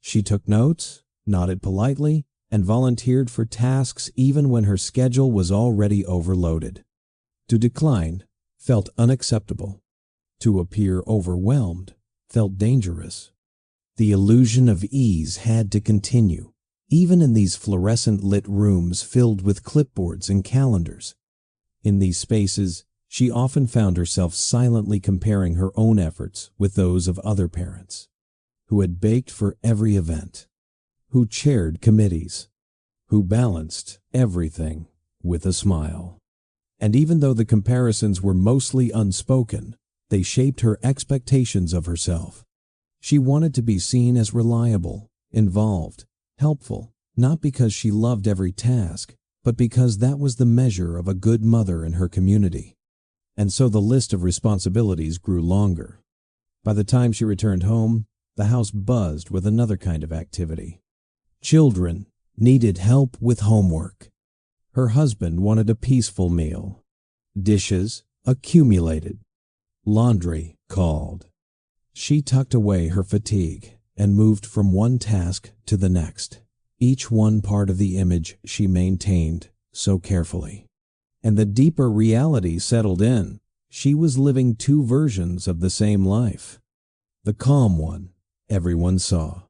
She took notes, nodded politely, and volunteered for tasks even when her schedule was already overloaded. To decline felt unacceptable. To appear overwhelmed felt dangerous. The illusion of ease had to continue, even in these fluorescent-lit rooms filled with clipboards and calendars. In these spaces, she often found herself silently comparing her own efforts with those of other parents, who had baked for every event, who chaired committees, who balanced everything with a smile. And even though the comparisons were mostly unspoken, they shaped her expectations of herself. She wanted to be seen as reliable, involved, helpful, not because she loved every task, but because that was the measure of a good mother in her community. And so the list of responsibilities grew longer. By the time she returned home, the house buzzed with another kind of activity. Children needed help with homework. Her husband wanted a peaceful meal. Dishes accumulated. Laundry called. She tucked away her fatigue and moved from one task to the next, each one part of the image she maintained so carefully. And the deeper reality settled in. She was living two versions of the same life. The calm one everyone saw,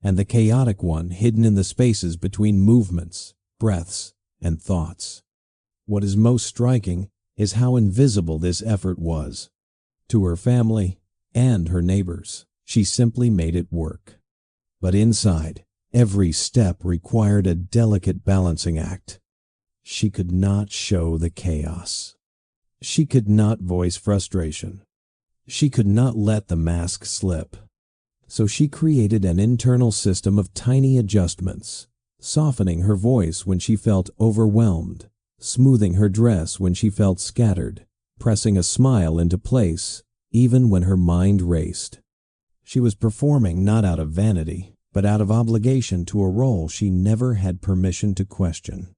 and the chaotic one hidden in the spaces between movements, breaths, and thoughts. What is most striking is how invisible this effort was. To her family and her neighbors, she simply made it work. But inside, every step required a delicate balancing act. She could not show the chaos. She could not voice frustration. She could not let the mask slip. So she created an internal system of tiny adjustments, softening her voice when she felt overwhelmed, smoothing her dress when she felt scattered, pressing a smile into place even when her mind raced. She was performing not out of vanity, but out of obligation to a role she never had permission to question.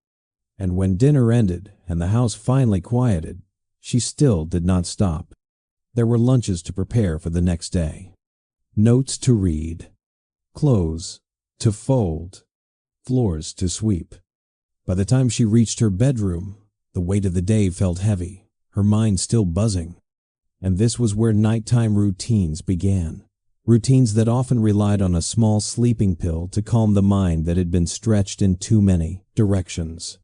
And when dinner ended and the house finally quieted, she still did not stop. There were lunches to prepare for the next day, notes to read, clothes to fold, floors to sweep. By the time she reached her bedroom, the weight of the day felt heavy, her mind still buzzing. And this was where nighttime routines began. Routines that often relied on a small sleeping pill to calm the mind that had been stretched in too many directions.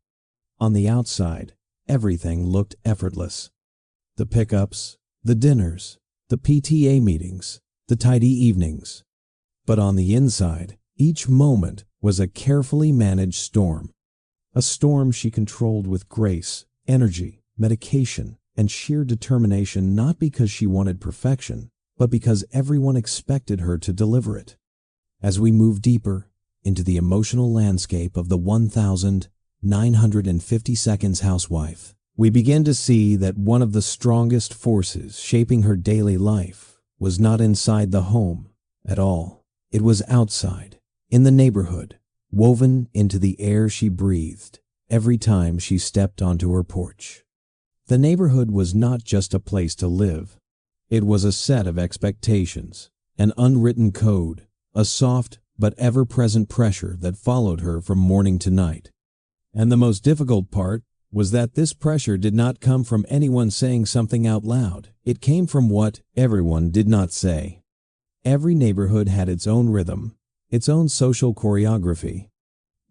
On the outside, everything looked effortless. The pickups, the dinners, the PTA meetings, the tidy evenings. But on the inside, each moment was a carefully managed storm. A storm she controlled with grace, energy, medication, and sheer determination, not because she wanted perfection, but because everyone expected her to deliver it. As we move deeper into the emotional landscape of the 1950s Housewife, we begin to see that one of the strongest forces shaping her daily life was not inside the home at all. It was outside, in the neighborhood, woven into the air she breathed every time she stepped onto her porch. The neighborhood was not just a place to live. It was a set of expectations, an unwritten code, a soft but ever-present pressure that followed her from morning to night. And the most difficult part was that this pressure did not come from anyone saying something out loud. It came from what everyone did not say. Every neighborhood had its own rhythm, its own social choreography.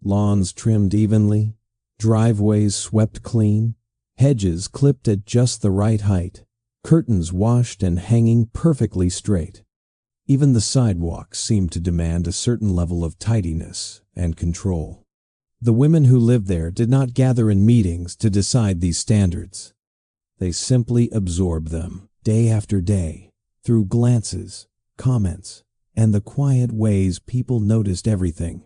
Lawns trimmed evenly, driveways swept clean, hedges clipped at just the right height, curtains washed and hanging perfectly straight. Even the sidewalks seemed to demand a certain level of tidiness and control. The women who lived there did not gather in meetings to decide these standards. They simply absorbed them, day after day, through glances, comments, and the quiet ways people noticed everything.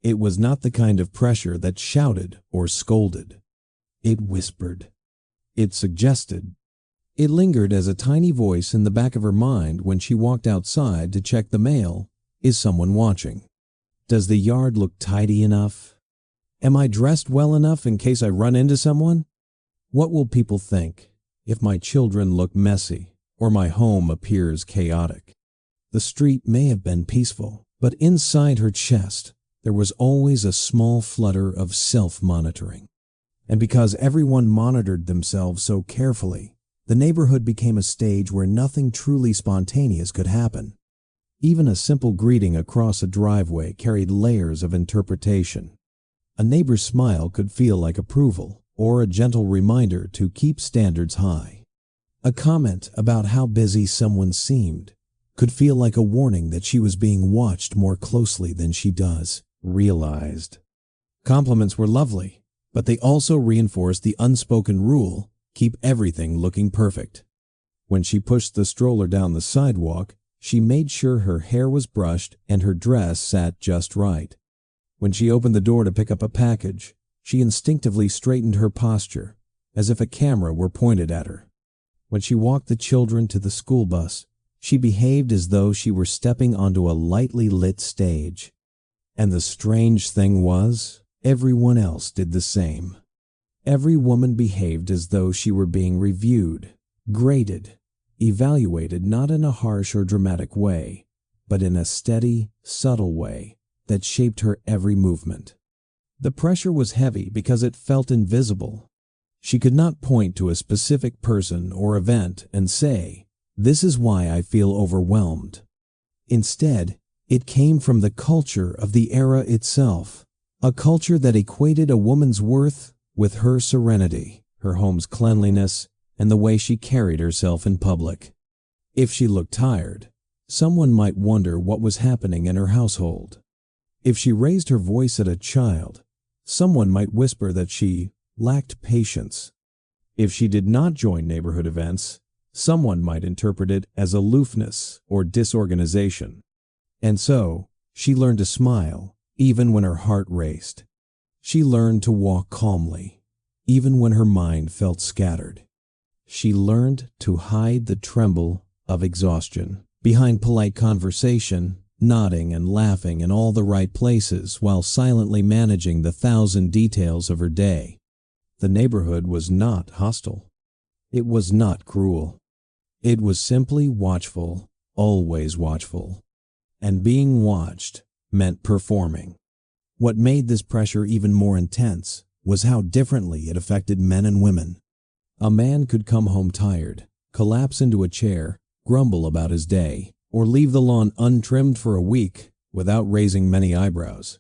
It was not the kind of pressure that shouted or scolded. It whispered. It suggested. It lingered as a tiny voice in the back of her mind when she walked outside to check the mail. Is someone watching? Does the yard look tidy enough? Am I dressed well enough in case I run into someone? What will people think if my children look messy or my home appears chaotic? The street may have been peaceful, but inside her chest there was always a small flutter of self-monitoring. And because everyone monitored themselves so carefully, the neighborhood became a stage where nothing truly spontaneous could happen. Even a simple greeting across a driveway carried layers of interpretation. A neighbor's smile could feel like approval or a gentle reminder to keep standards high. A comment about how busy someone seemed could feel like a warning that she was being watched more closely than she realized. Compliments were lovely, but they also reinforced the unspoken rule: keep everything looking perfect. When she pushed the stroller down the sidewalk, she made sure her hair was brushed and her dress sat just right. When she opened the door to pick up a package, she instinctively straightened her posture, as if a camera were pointed at her. When she walked the children to the school bus, she behaved as though she were stepping onto a lightly lit stage. And the strange thing was, everyone else did the same. Every woman behaved as though she were being reviewed, graded, evaluated not in a harsh or dramatic way, but in a steady, subtle way that shaped her every movement. The pressure was heavy because it felt invisible. She could not point to a specific person or event and say, "This is why I feel overwhelmed." Instead, it came from the culture of the era itself, a culture that equated a woman's worth with her serenity, her home's cleanliness, and the way she carried herself in public. If she looked tired, someone might wonder what was happening in her household. If she raised her voice at a child, someone might whisper that she lacked patience. If she did not join neighborhood events, someone might interpret it as aloofness or disorganization. And so, she learned to smile, even when her heart raced. She learned to walk calmly, even when her mind felt scattered. She learned to hide the tremble of exhaustion behind polite conversation, nodding and laughing in all the right places while silently managing the 1,000 details of her day. The neighborhood was not hostile. It was not cruel. It was simply watchful, always watchful. And being watched meant performing. What made this pressure even more intense was how differently it affected men and women. A man could come home tired, collapse into a chair, grumble about his day, or leave the lawn untrimmed for a week without raising many eyebrows.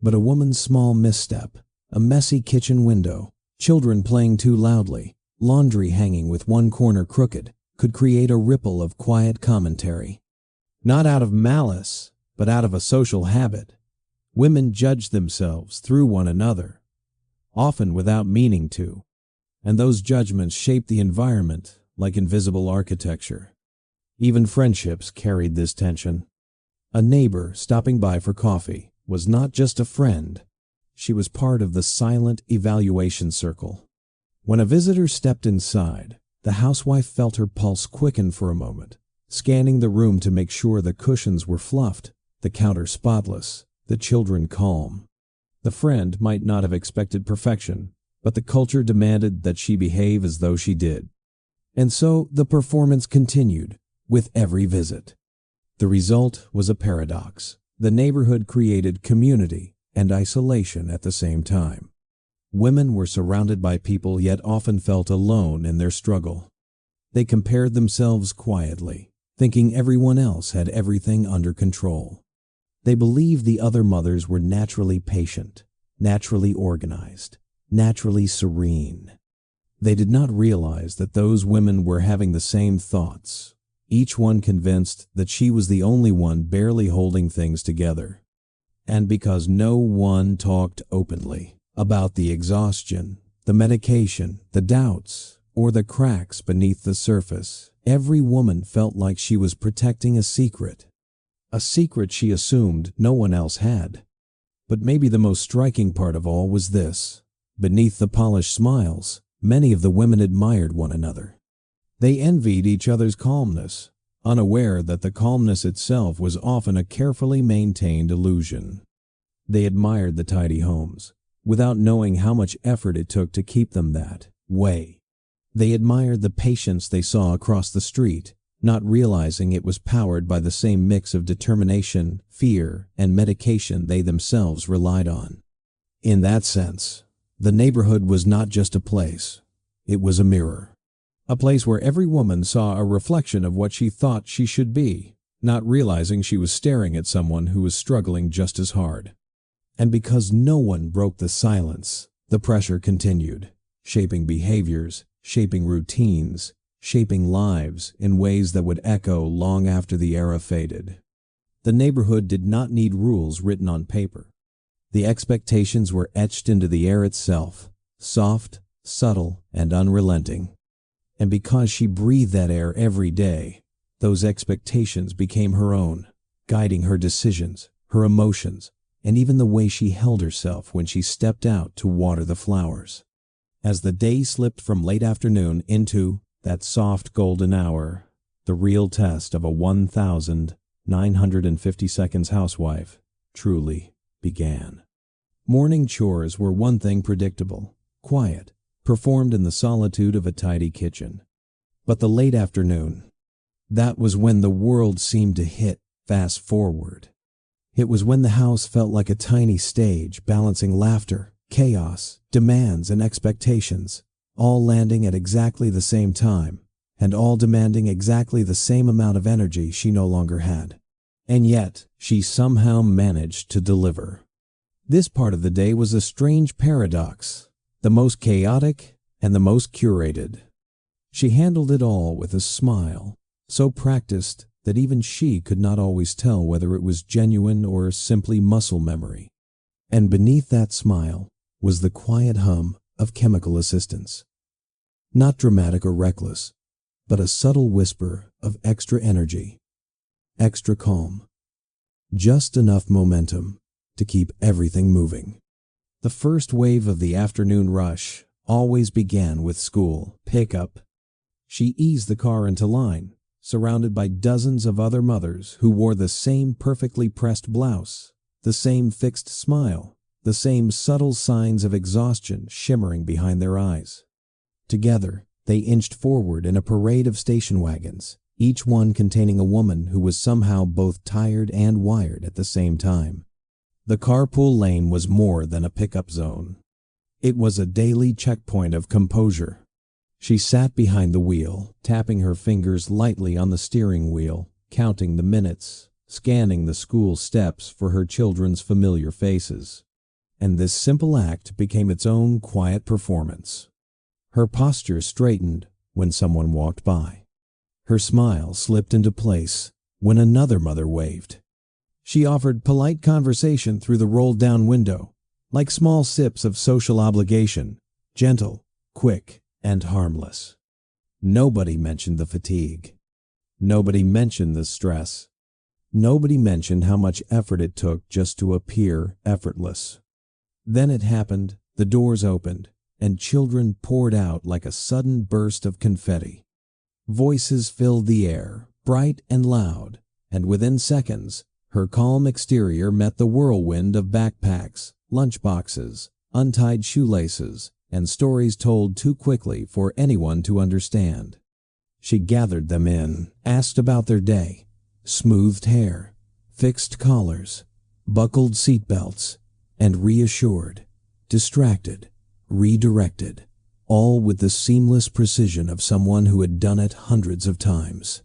But a woman's small misstep, a messy kitchen window, children playing too loudly, laundry hanging with one corner crooked, could create a ripple of quiet commentary. Not out of malice, but out of a social habit. Women judged themselves through one another, often without meaning to, and those judgments shaped the environment like invisible architecture. Even friendships carried this tension. A neighbor stopping by for coffee was not just a friend. She was part of the silent evaluation circle. When a visitor stepped inside, the housewife felt her pulse quicken for a moment, scanning the room to make sure the cushions were fluffed, the counter spotless, the children calm. The friend might not have expected perfection, but the culture demanded that she behave as though she did. And so the performance continued with every visit. The result was a paradox. The neighborhood created community and isolation at the same time. Women were surrounded by people yet often felt alone in their struggle. They compared themselves quietly, thinking everyone else had everything under control. They believed the other mothers were naturally patient, naturally organized, naturally serene. They did not realize that those women were having the same thoughts, each one convinced that she was the only one barely holding things together. And because no one talked openly about the exhaustion, the medication, the doubts, or the cracks beneath the surface, every woman felt like she was protecting a secret she assumed no one else had. But maybe the most striking part of all was this: beneath the polished smiles, many of the women admired one another. They envied each other's calmness, unaware that the calmness itself was often a carefully maintained illusion. They admired the tidy homes, without knowing how much effort it took to keep them that way. They admired the patience they saw across the street, not realizing it was powered by the same mix of determination, fear, and medication they themselves relied on. In that sense, the neighborhood was not just a place, it was a mirror. A place where every woman saw a reflection of what she thought she should be, not realizing she was staring at someone who was struggling just as hard. And because no one broke the silence, the pressure continued, shaping behaviors, shaping routines, shaping lives in ways that would echo long after the era faded. The neighborhood did not need rules written on paper. The expectations were etched into the air itself, soft, subtle, and unrelenting. And because she breathed that air every day, those expectations became her own, guiding her decisions, her emotions, and even the way she held herself when she stepped out to water the flowers. As the day slipped from late afternoon into that soft golden hour, the real test of a 1950s housewife truly began. Morning chores were one thing predictable, quiet, performed in the solitude of a tidy kitchen. But the late afternoon, that was when the world seemed to hit fast forward. It was when the house felt like a tiny stage balancing laughter, chaos, demands, and expectations, all landing at exactly the same time, and all demanding exactly the same amount of energy she no longer had. And yet, she somehow managed to deliver. This part of the day was a strange paradox, the most chaotic and the most curated. She handled it all with a smile, so practiced that even she could not always tell whether it was genuine or simply muscle memory. And beneath that smile was the quiet hum of chemical assistance. Not dramatic or reckless, but a subtle whisper of extra energy, extra calm, just enough momentum to keep everything moving. The first wave of the afternoon rush always began with school pickup. She eased the car into line, surrounded by dozens of other mothers who wore the same perfectly pressed blouse, the same fixed smile, the same subtle signs of exhaustion shimmering behind their eyes. Together, they inched forward in a parade of station wagons, each one containing a woman who was somehow both tired and wired at the same time. The carpool lane was more than a pickup zone. It was a daily checkpoint of composure. She sat behind the wheel, tapping her fingers lightly on the steering wheel, counting the minutes, scanning the school steps for her children's familiar faces. And this simple act became its own quiet performance. Her posture straightened when someone walked by. Her smile slipped into place when another mother waved. She offered polite conversation through the rolled-down window, like small sips of social obligation, gentle, quick, and harmless. Nobody mentioned the fatigue. Nobody mentioned the stress. Nobody mentioned how much effort it took just to appear effortless. Then it happened, the doors opened, and children poured out like a sudden burst of confetti. Voices filled the air, bright and loud, and within seconds, her calm exterior met the whirlwind of backpacks, lunchboxes, untied shoelaces, and stories told too quickly for anyone to understand. She gathered them in, asked about their day, smoothed hair, fixed collars, buckled seatbelts, and reassured, distracted, redirected, all with the seamless precision of someone who had done it hundreds of times.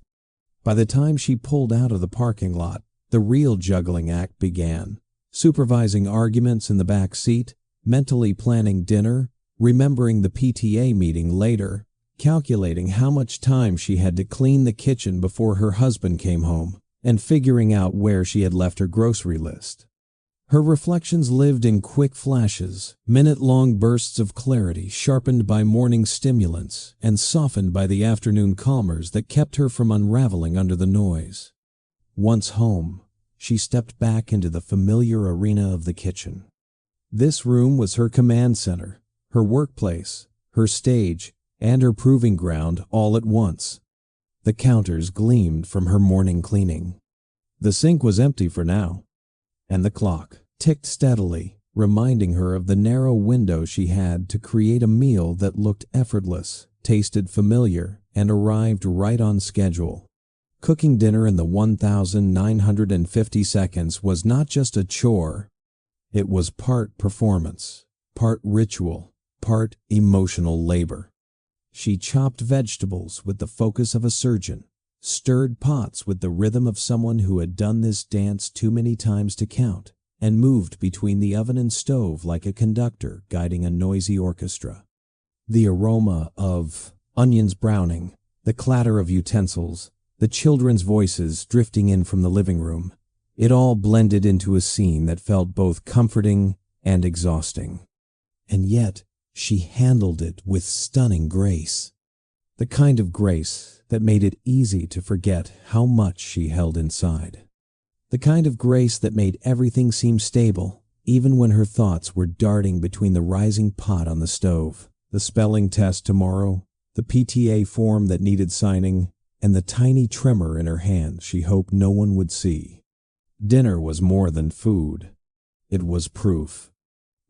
By the time she pulled out of the parking lot, the real juggling act began, supervising arguments in the back seat, mentally planning dinner, remembering the PTA meeting later, calculating how much time she had to clean the kitchen before her husband came home, and figuring out where she had left her grocery list. Her reflections lived in quick flashes, minute-long bursts of clarity sharpened by morning stimulants and softened by the afternoon calmers that kept her from unraveling under the noise. Once home, she stepped back into the familiar arena of the kitchen. This room was her command center, her workplace, her stage, and her proving ground all at once. The counters gleamed from her morning cleaning. The sink was empty for now, and the clock ticked steadily, reminding her of the narrow window she had to create a meal that looked effortless, tasted familiar, and arrived right on schedule. Cooking dinner in the 1,950 seconds was not just a chore. It was part performance, part ritual, part emotional labor. She chopped vegetables with the focus of a surgeon, stirred pots with the rhythm of someone who had done this dance too many times to count, and moved between the oven and stove like a conductor guiding a noisy orchestra. The aroma of onions browning, the clatter of utensils, the children's voices drifting in from the living room, it all blended into a scene that felt both comforting and exhausting. And yet, she handled it with stunning grace. The kind of grace that made it easy to forget how much she held inside. The kind of grace that made everything seem stable, even when her thoughts were darting between the rising pot on the stove, the spelling test tomorrow, the PTA form that needed signing, and the tiny tremor in her hand she hoped no one would see. Dinner was more than food. It was proof.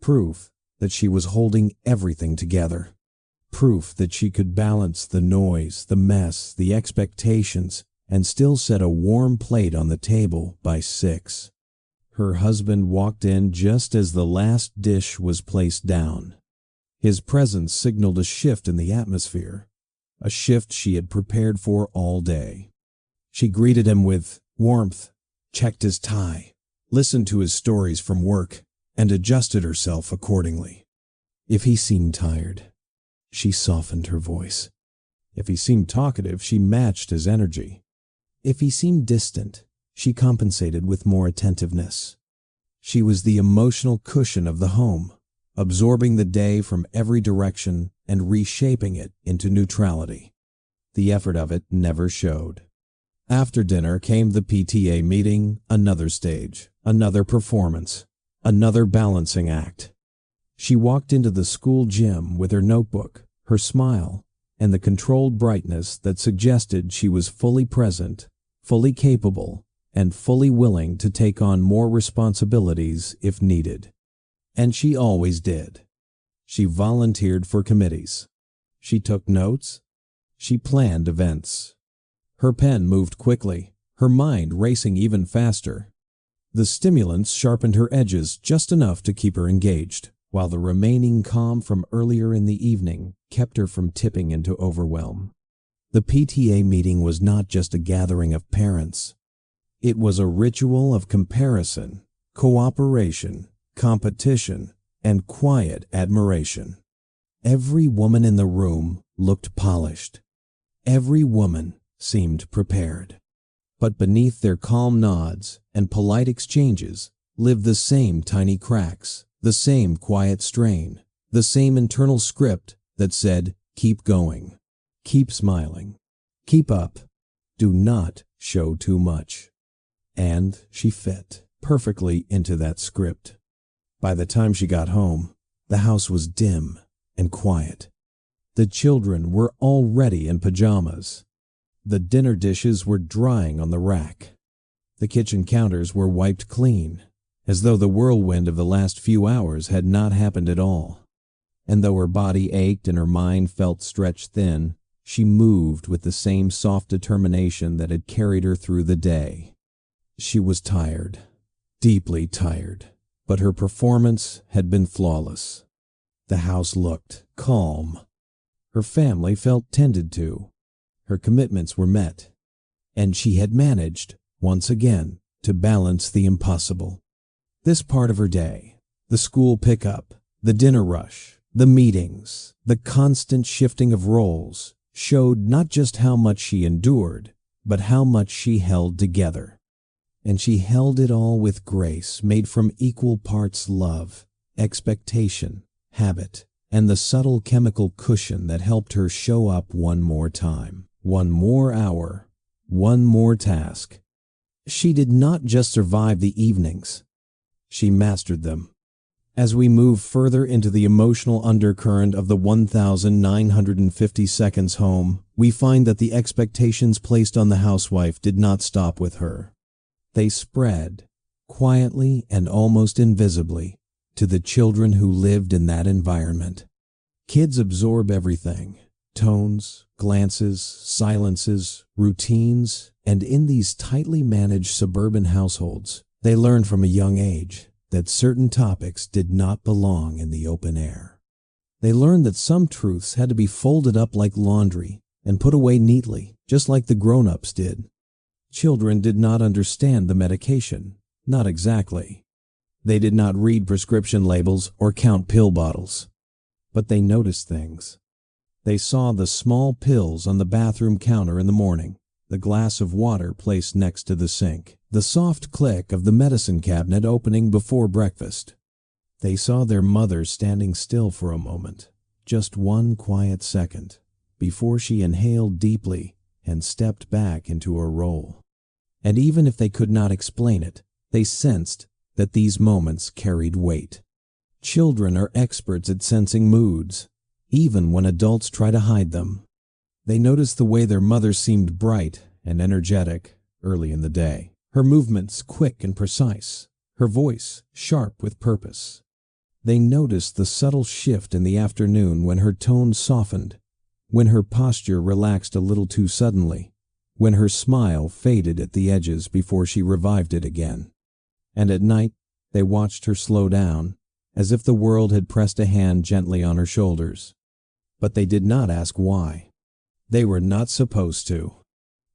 Proof that she was holding everything together. Proof that she could balance the noise, the mess, the expectations, and still set a warm plate on the table by 6. Her husband walked in just as the last dish was placed down. His presence signaled a shift in the atmosphere, a shift she had prepared for all day. She greeted him with warmth, checked his tie, listened to his stories from work, and adjusted herself accordingly. If he seemed tired, she softened her voice. If he seemed talkative, she matched his energy. If he seemed distant, she compensated with more attentiveness. She was the emotional cushion of the home, absorbing the day from every direction and reshaping it into neutrality. The effort of it never showed. After dinner came the PTA meeting, another stage, another performance, another balancing act. She walked into the school gym with her notebook, her smile, and the controlled brightness that suggested she was fully present, fully capable, and fully willing to take on more responsibilities if needed. And she always did. She volunteered for committees. She took notes. She planned events. Her pen moved quickly, her mind racing even faster. The stimulants sharpened her edges just enough to keep her engaged, while the remaining calm from earlier in the evening kept her from tipping into overwhelm. The PTA meeting was not just a gathering of parents. It was a ritual of comparison, cooperation, competition, and quiet admiration. Every woman in the room looked polished. Every woman seemed prepared. But beneath their calm nods and polite exchanges lived the same tiny cracks, the same quiet strain, the same internal script that said, keep going, keep smiling, keep up, do not show too much. And she fit perfectly into that script. By the time she got home, the house was dim and quiet. The children were already in pajamas. The dinner dishes were drying on the rack. The kitchen counters were wiped clean, as though the whirlwind of the last few hours had not happened at all. And though her body ached and her mind felt stretched thin, she moved with the same soft determination that had carried her through the day. She was tired, deeply tired, but her performance had been flawless. The house looked calm. Her family felt tended to. Her commitments were met. And she had managed, once again, to balance the impossible. This part of her day, the school pickup, the dinner rush, the meetings, the constant shifting of roles, showed not just how much she endured, but how much she held together. And she held it all with grace made from equal parts love, expectation, habit, and the subtle chemical cushion that helped her show up one more time, one more hour, one more task. She did not just survive the evenings. She mastered them. As we move further into the emotional undercurrent of the 1950s home, we find that the expectations placed on the housewife did not stop with her. They spread, quietly and almost invisibly, to the children who lived in that environment. Kids absorb everything: tones, glances, silences, routines, and in these tightly managed suburban households, they learn from a young age that certain topics did not belong in the open air. They learned that some truths had to be folded up like laundry and put away neatly, just like the grown-ups did. Children did not understand the medication, not exactly. They did not read prescription labels or count pill bottles. But they noticed things. They saw the small pills on the bathroom counter in the morning, the glass of water placed next to the sink, the soft click of the medicine cabinet opening before breakfast. They saw their mother standing still for a moment, just one quiet second, before she inhaled deeply and stepped back into her role. And even if they could not explain it, they sensed that these moments carried weight. Children are experts at sensing moods, even when adults try to hide them. They noticed the way their mother seemed bright and energetic early in the day, her movements quick and precise, her voice sharp with purpose. They noticed the subtle shift in the afternoon when her tone softened, when her posture relaxed a little too suddenly, when her smile faded at the edges before she revived it again. And at night, they watched her slow down, as if the world had pressed a hand gently on her shoulders. But they did not ask why. They were not supposed to.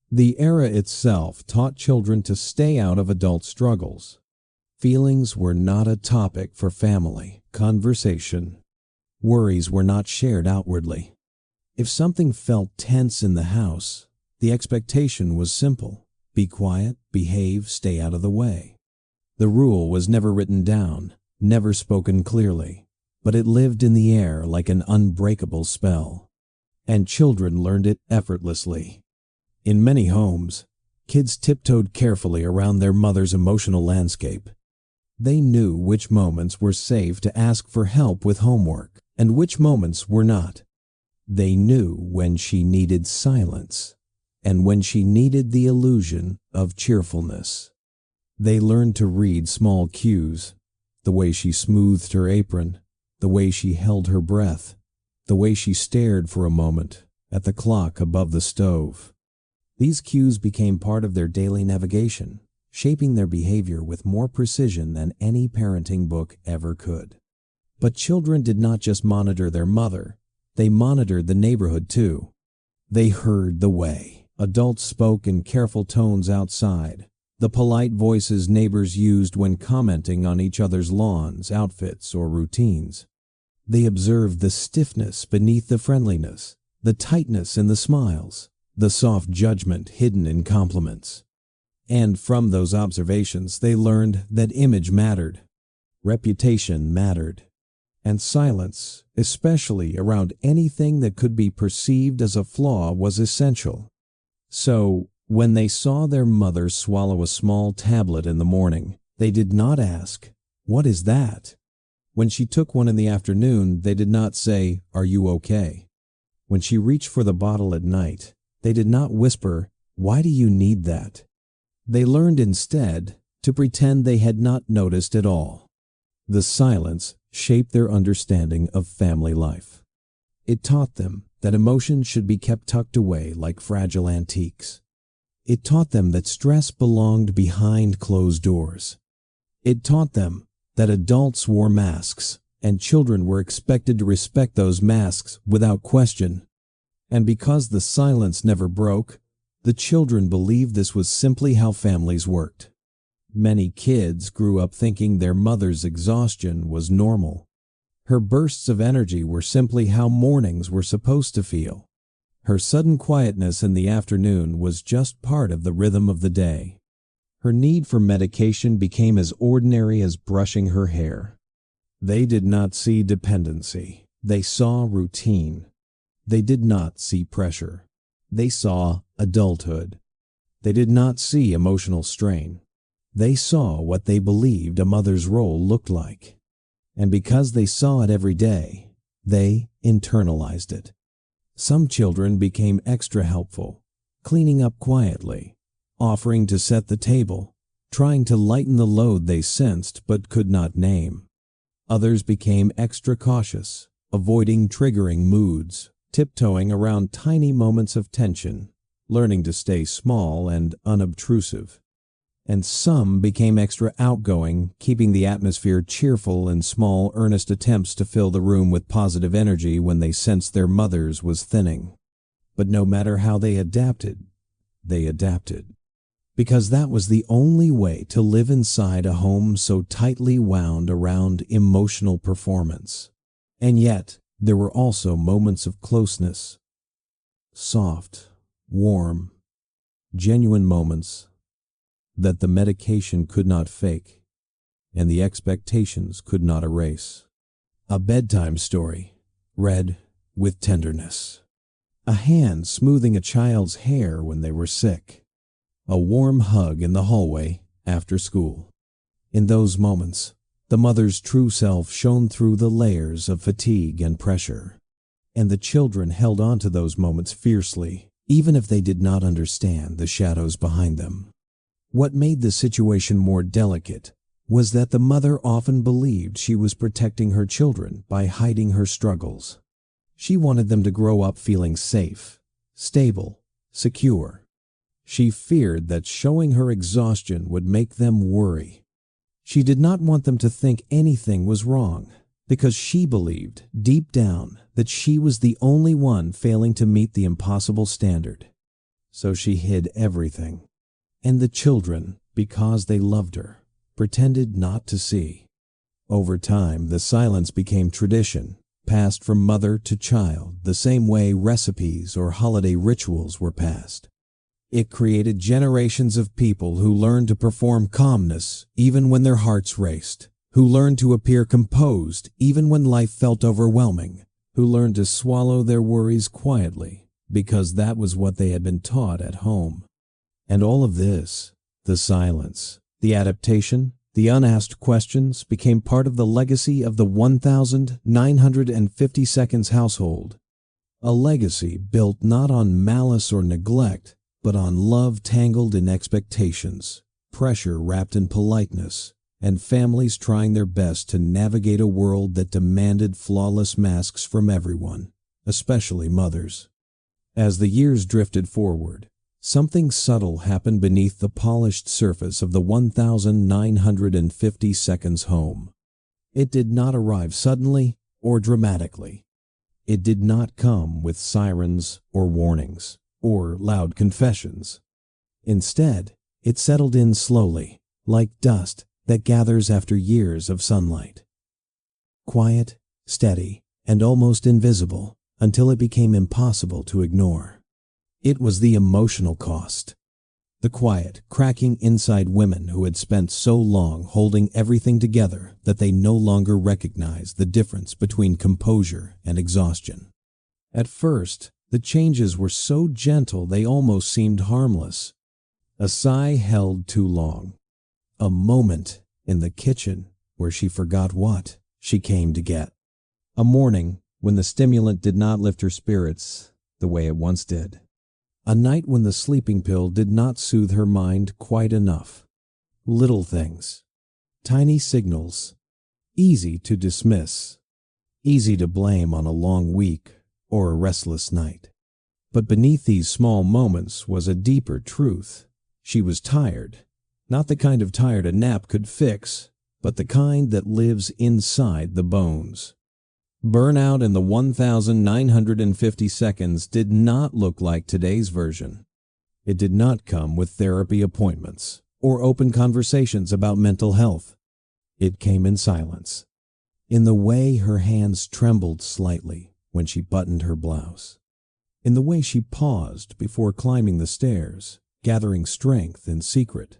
The era itself taught children to stay out of adult struggles. Feelings were not a topic for family conversation. Worries were not shared outwardly. If something felt tense in the house, the expectation was simple: be quiet, behave, stay out of the way. The rule was never written down, never spoken clearly, but it lived in the air like an unbreakable spell. And children learned it effortlessly. In many homes, kids tiptoed carefully around their mother's emotional landscape. They knew which moments were safe to ask for help with homework and which moments were not. They knew when she needed silence and when she needed the illusion of cheerfulness. They learned to read small cues: the way she smoothed her apron, the way she held her breath, the way she stared for a moment at the clock above the stove. These cues became part of their daily navigation, shaping their behavior with more precision than any parenting book ever could. But children did not just monitor their mother, they monitored the neighborhood too. They heard the way adults spoke in careful tones outside, the polite voices neighbors used when commenting on each other's lawns, outfits, or routines. They observed the stiffness beneath the friendliness, the tightness in the smiles, the soft judgment hidden in compliments. And from those observations, they learned that image mattered, reputation mattered, and silence, especially around anything that could be perceived as a flaw, was essential. So, when they saw their mother swallow a small tablet in the morning, they did not ask, "What is that?" When she took one in the afternoon, they did not say, "Are you okay?" When she reached for the bottle at night, they did not whisper, "Why do you need that?" They learned instead to pretend they had not noticed at all. The silence shaped their understanding of family life. It taught them that emotions should be kept tucked away like fragile antiques. It taught them that stress belonged behind closed doors. It taught them that adults wore masks, and children were expected to respect those masks without question. And because the silence never broke, the children believed this was simply how families worked. Many kids grew up thinking their mother's exhaustion was normal. Her bursts of energy were simply how mornings were supposed to feel. Her sudden quietness in the afternoon was just part of the rhythm of the day. Her need for medication became as ordinary as brushing her hair. They did not see dependency. They saw routine. They did not see pressure. They saw adulthood. They did not see emotional strain. They saw what they believed a mother's role looked like. And because they saw it every day, they internalized it. Some children became extra helpful, cleaning up quietly, offering to set the table, trying to lighten the load they sensed but could not name. Others became extra cautious, avoiding triggering moods, tiptoeing around tiny moments of tension, learning to stay small and unobtrusive. And some became extra outgoing, keeping the atmosphere cheerful in small, earnest attempts to fill the room with positive energy when they sensed their mother's was thinning. But no matter how they adapted. Because that was the only way to live inside a home so tightly wound around emotional performance. And yet, there were also moments of closeness. Soft, warm, genuine moments that the medication could not fake and the expectations could not erase. A bedtime story, read with tenderness. A hand smoothing a child's hair when they were sick. A warm hug in the hallway after school. In those moments, the mother's true self shone through the layers of fatigue and pressure. And the children held on to those moments fiercely, even if they did not understand the shadows behind them. What made the situation more delicate was that the mother often believed she was protecting her children by hiding her struggles. She wanted them to grow up feeling safe, stable, secure. She feared that showing her exhaustion would make them worry. She did not want them to think anything was wrong, because she believed, deep down, that she was the only one failing to meet the impossible standard. So she hid everything. And the children, because they loved her, pretended not to see. Over time, the silence became tradition, passed from mother to child, the same way recipes or holiday rituals were passed. It created generations of people who learned to perform calmness even when their hearts raced, who learned to appear composed even when life felt overwhelming, who learned to swallow their worries quietly because that was what they had been taught at home. And all of this, the silence, the adaptation, the unasked questions, became part of the legacy of the 1950s household. A legacy built not on malice or neglect, but on love tangled in expectations, pressure wrapped in politeness, and families trying their best to navigate a world that demanded flawless masks from everyone, especially mothers. As the years drifted forward, something subtle happened beneath the polished surface of the 1950s home. It did not arrive suddenly or dramatically. It did not come with sirens or warnings or loud confessions. Instead, it settled in slowly, like dust that gathers after years of sunlight. Quiet, steady, and almost invisible until it became impossible to ignore. It was the emotional cost. The quiet, cracking inside women who had spent so long holding everything together that they no longer recognized the difference between composure and exhaustion. At first, the changes were so gentle they almost seemed harmless. A sigh held too long. A moment in the kitchen where she forgot what she came to get. A morning when the stimulant did not lift her spirits the way it once did. A night when the sleeping pill did not soothe her mind quite enough. Little things. Tiny signals. Easy to dismiss. Easy to blame on a long week or a restless night. But beneath these small moments was a deeper truth. She was tired. Not the kind of tired a nap could fix, but the kind that lives inside the bones. Burnout in the 1950 seconds did not look like today's version. It did not come with therapy appointments or open conversations about mental health. It came in silence, in the way her hands trembled slightly when she buttoned her blouse, in the way she paused before climbing the stairs, gathering strength in secret,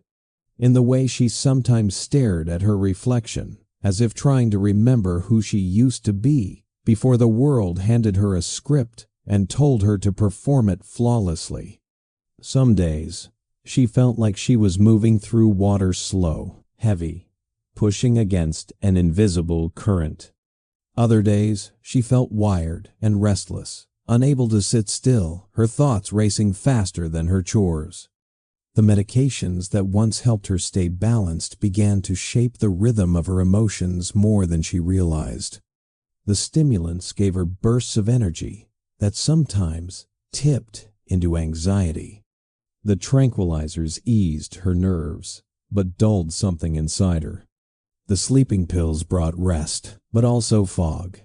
in the way she sometimes stared at her reflection as if trying to remember who she used to be before the world handed her a script and told her to perform it flawlessly. Some days, she felt like she was moving through water slow, heavy, pushing against an invisible current. Other days, she felt wired and restless, unable to sit still, her thoughts racing faster than her chores. The medications that once helped her stay balanced began to shape the rhythm of her emotions more than she realized. The stimulants gave her bursts of energy that sometimes tipped into anxiety. The tranquilizers eased her nerves, but dulled something inside her. The sleeping pills brought rest, but also fog.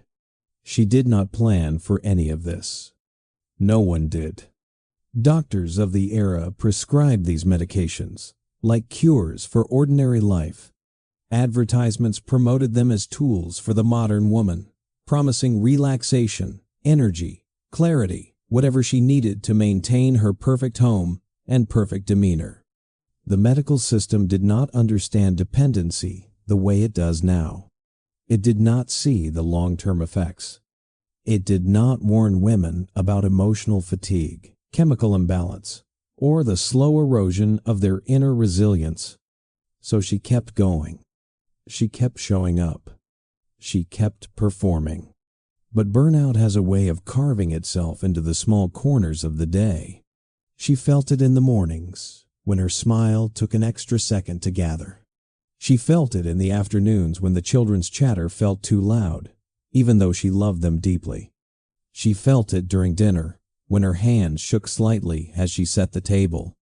She did not plan for any of this. No one did. Doctors of the era prescribed these medications, like cures for ordinary life. Advertisements promoted them as tools for the modern woman, promising relaxation, energy, clarity, whatever she needed to maintain her perfect home and perfect demeanor. The medical system did not understand dependency the way it does now. It did not see the long-term effects. It did not warn women about emotional fatigue, chemical imbalance, or the slow erosion of their inner resilience. So she kept going. She kept showing up. She kept performing. But burnout has a way of carving itself into the small corners of the day. She felt it in the mornings, when her smile took an extra second to gather. She felt it in the afternoons when the children's chatter felt too loud, even though she loved them deeply. She felt it during dinner, when her hands shook slightly as she set the table.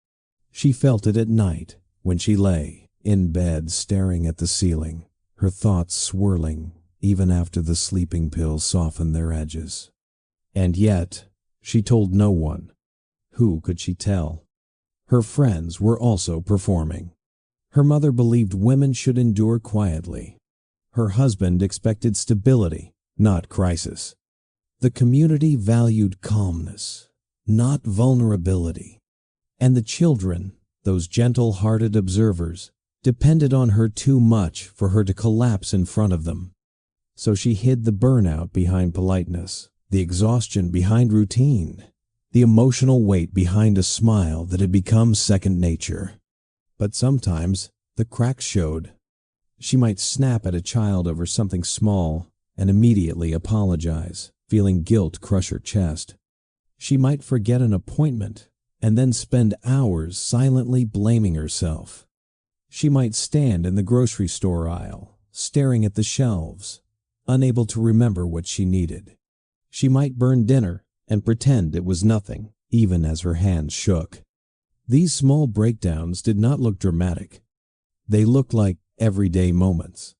She felt it at night, when she lay in bed staring at the ceiling, her thoughts swirling even after the sleeping pills softened their edges. And yet, she told no one. Who could she tell? Her friends were also performing. Her mother believed women should endure quietly. Her husband expected stability, not crisis. The community valued calmness, not vulnerability. And the children, those gentle-hearted observers, depended on her too much for her to collapse in front of them. So she hid the burnout behind politeness, the exhaustion behind routine, the emotional weight behind a smile that had become second nature. But sometimes the cracks showed. She might snap at a child over something small and immediately apologize, feeling guilt crush her chest. She might forget an appointment and then spend hours silently blaming herself. She might stand in the grocery store aisle, staring at the shelves, unable to remember what she needed. She might burn dinner and pretend it was nothing, even as her hands shook. These small breakdowns did not look dramatic. They looked like everyday moments.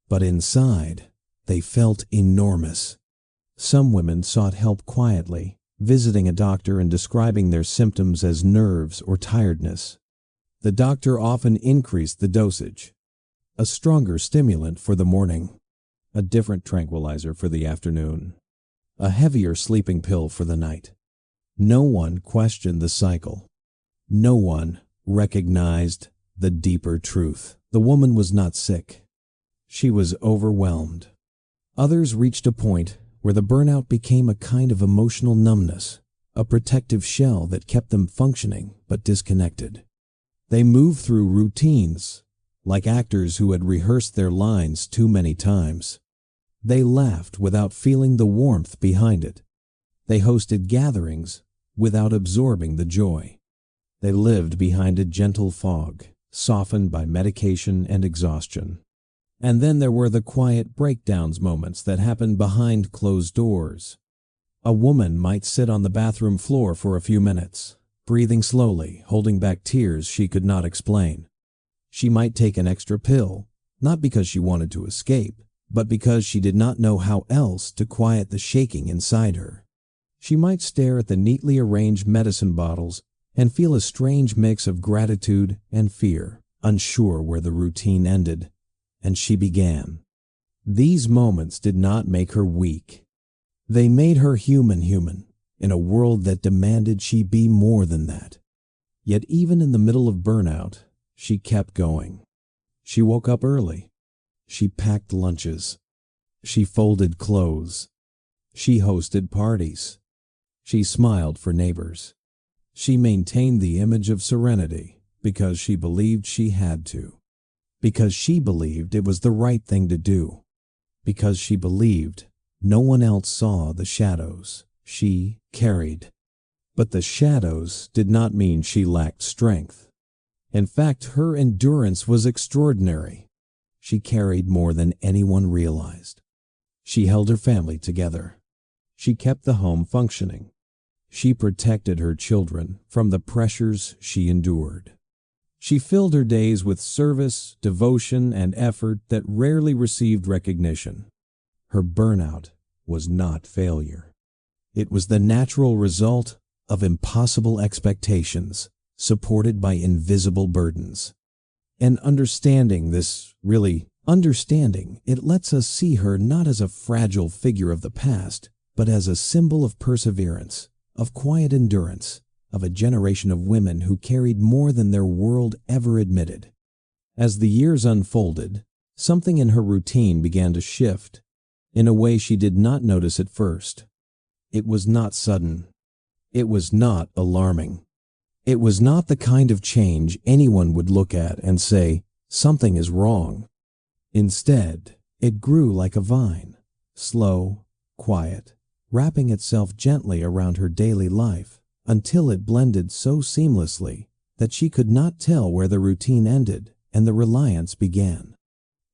But inside, they felt enormous. Some women sought help quietly, visiting a doctor and describing their symptoms as nerves or tiredness. The doctor often increased the dosage. A stronger stimulant for the morning, a different tranquilizer for the afternoon, a heavier sleeping pill for the night. No one questioned the cycle. No one recognized the deeper truth. The woman was not sick. She was overwhelmed. Others reached a point where the burnout became a kind of emotional numbness, a protective shell that kept them functioning but disconnected. They moved through routines, like actors who had rehearsed their lines too many times. They laughed without feeling the warmth behind it. They hosted gatherings without absorbing the joy. They lived behind a gentle fog, softened by medication and exhaustion. And then there were the quiet breakdowns moments that happened behind closed doors. A woman might sit on the bathroom floor for a few minutes, breathing slowly, holding back tears she could not explain. She might take an extra pill, not because she wanted to escape, but because she did not know how else to quiet the shaking inside her. She might stare at the neatly arranged medicine bottles and feel a strange mix of gratitude and fear, unsure where the routine ended, and she began. These moments did not make her weak. They made her human in a world that demanded she be more than that. Yet even in the middle of burnout, she kept going. She woke up early. She packed lunches. She folded clothes. She hosted parties. She smiled for neighbors. She maintained the image of serenity because she believed she had to. Because she believed it was the right thing to do. Because she believed no one else saw the shadows she carried. But the shadows did not mean she lacked strength. In fact, her endurance was extraordinary. She carried more than anyone realized. She held her family together. She kept the home functioning. She protected her children from the pressures she endured. She filled her days with service, devotion, and effort that rarely received recognition. Her burnout was not failure. It was the natural result of impossible expectations supported by invisible burdens. And understanding, it lets us see her not as a fragile figure of the past, but as a symbol of perseverance, of quiet endurance, of a generation of women who carried more than their world ever admitted. As the years unfolded, something in her routine began to shift, in a way she did not notice at first. It was not sudden. It was not alarming. It was not the kind of change anyone would look at and say, something is wrong. Instead, it grew like a vine, slow, quiet, wrapping itself gently around her daily life until it blended so seamlessly that she could not tell where the routine ended and the reliance began.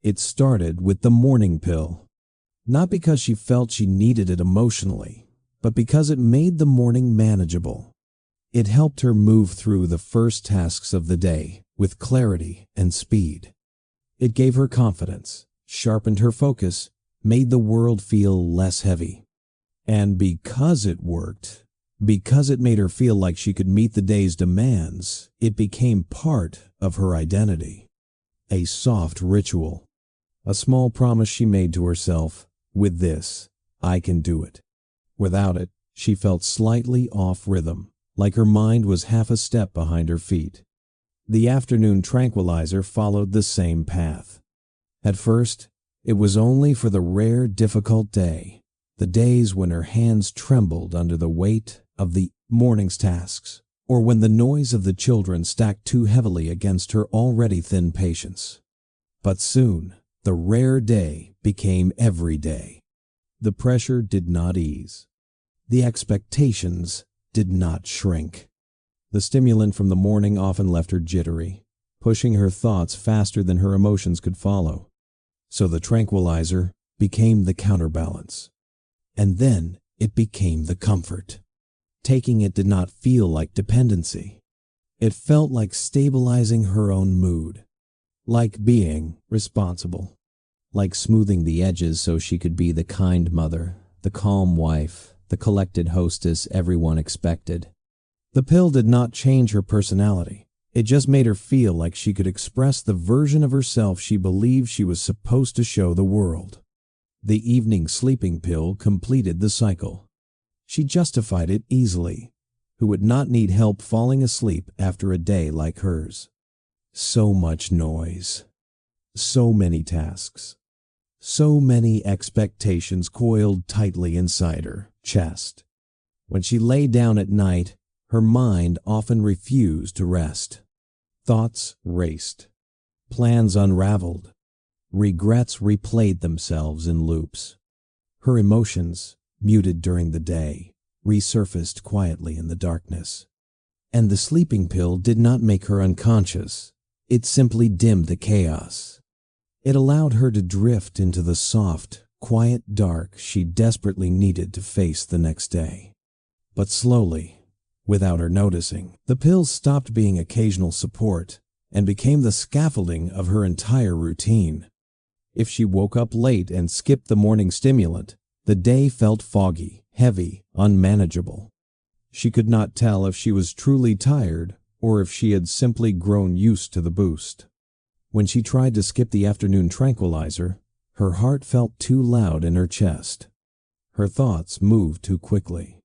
It started with the morning pill. Not because she felt she needed it emotionally, but because it made the morning manageable. It helped her move through the first tasks of the day with clarity and speed. It gave her confidence, sharpened her focus, made the world feel less heavy. And because it worked, because it made her feel like she could meet the day's demands, it became part of her identity. A soft ritual. A small promise she made to herself, with this, I can do it. Without it, she felt slightly off rhythm, like her mind was half a step behind her feet. The afternoon tranquilizer followed the same path. At first, it was only for the rare, difficult day, the days when her hands trembled under the weight of the morning's tasks, or when the noise of the children stacked too heavily against her already thin patience. But soon, the rare day became every day. The pressure did not ease. The expectations did not shrink. The stimulant from the morning often left her jittery, pushing her thoughts faster than her emotions could follow. So the tranquilizer became the counterbalance. And then it became the comfort. Taking it did not feel like dependency. It felt like stabilizing her own mood, like being responsible, like smoothing the edges so she could be the kind mother, the calm wife, the collected hostess everyone expected. The pill did not change her personality. It just made her feel like she could express the version of herself she believed she was supposed to show the world. The evening sleeping pill completed the cycle. She justified it easily. Who would not need help falling asleep after a day like hers? So much noise. So many tasks. So many expectations coiled tightly inside her chest. When she lay down at night, her mind often refused to rest. Thoughts raced. Plans unraveled. Regrets replayed themselves in loops. Her emotions, muted during the day, resurfaced quietly in the darkness. And the sleeping pill did not make her unconscious. It simply dimmed the chaos. It allowed her to drift into the soft, quiet dark she desperately needed to face the next day. But slowly, without her noticing, the pills stopped being occasional support and became the scaffolding of her entire routine. If she woke up late and skipped the morning stimulant, the day felt foggy, heavy, unmanageable. She could not tell if she was truly tired or if she had simply grown used to the boost. When she tried to skip the afternoon tranquilizer, her heart felt too loud in her chest. Her thoughts moved too quickly.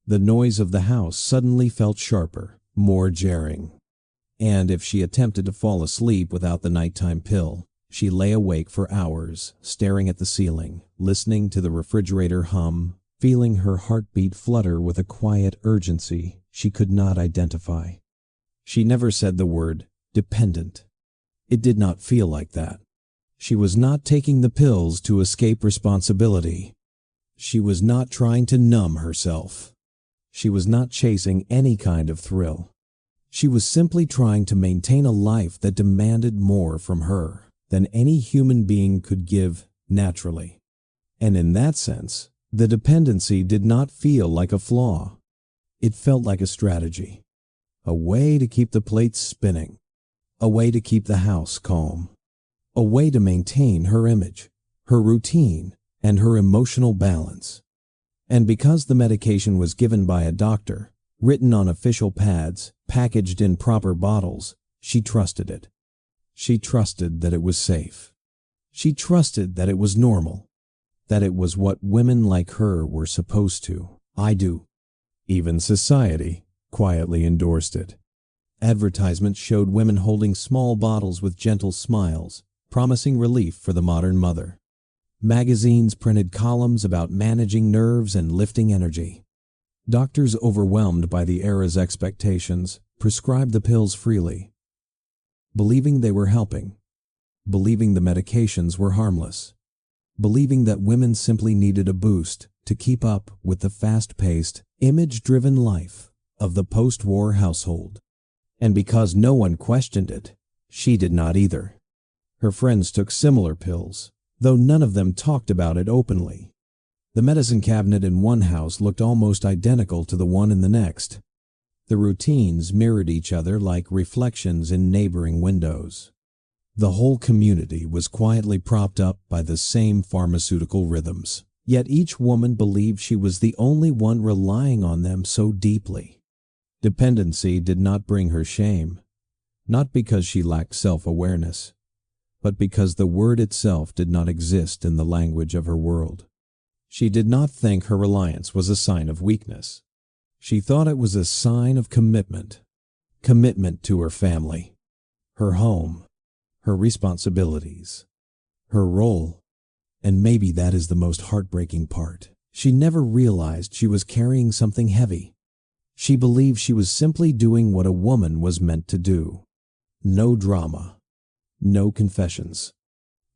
The noise of the house suddenly felt sharper, more jarring. And if she attempted to fall asleep without the nighttime pill, she lay awake for hours, staring at the ceiling, listening to the refrigerator hum, feeling her heartbeat flutter with a quiet urgency she could not identify. She never said the word dependent. It did not feel like that. She was not taking the pills to escape responsibility. She was not trying to numb herself. She was not chasing any kind of thrill. She was simply trying to maintain a life that demanded more from her than any human being could give naturally. And in that sense, the dependency did not feel like a flaw. It felt like a strategy, a way to keep the plates spinning, a way to keep the house calm, a way to maintain her image, her routine, and her emotional balance. And because the medication was given by a doctor, written on official pads, packaged in proper bottles, she trusted it. She trusted that it was safe. She trusted that it was normal, that it was what women like her were supposed to. I do. Even society quietly endorsed it. Advertisements showed women holding small bottles with gentle smiles, promising relief for the modern mother. Magazines printed columns about managing nerves and lifting energy. Doctors, overwhelmed by the era's expectations, prescribed the pills freely, believing they were helping, believing the medications were harmless, believing that women simply needed a boost to keep up with the fast-paced, image-driven life of the post-war household. And because no one questioned it, she did not either. Her friends took similar pills, though none of them talked about it openly. The medicine cabinet in one house looked almost identical to the one in the next. The routines mirrored each other like reflections in neighboring windows. The whole community was quietly propped up by the same pharmaceutical rhythms, yet each woman believed she was the only one relying on them so deeply. Dependency did not bring her shame, not because she lacked self-awareness, but because the word itself did not exist in the language of her world. She did not think her reliance was a sign of weakness. She thought it was a sign of commitment. Commitment to her family, her home, her responsibilities, her role. And maybe that is the most heartbreaking part. She never realized she was carrying something heavy. She believed she was simply doing what a woman was meant to do. No drama, no confessions,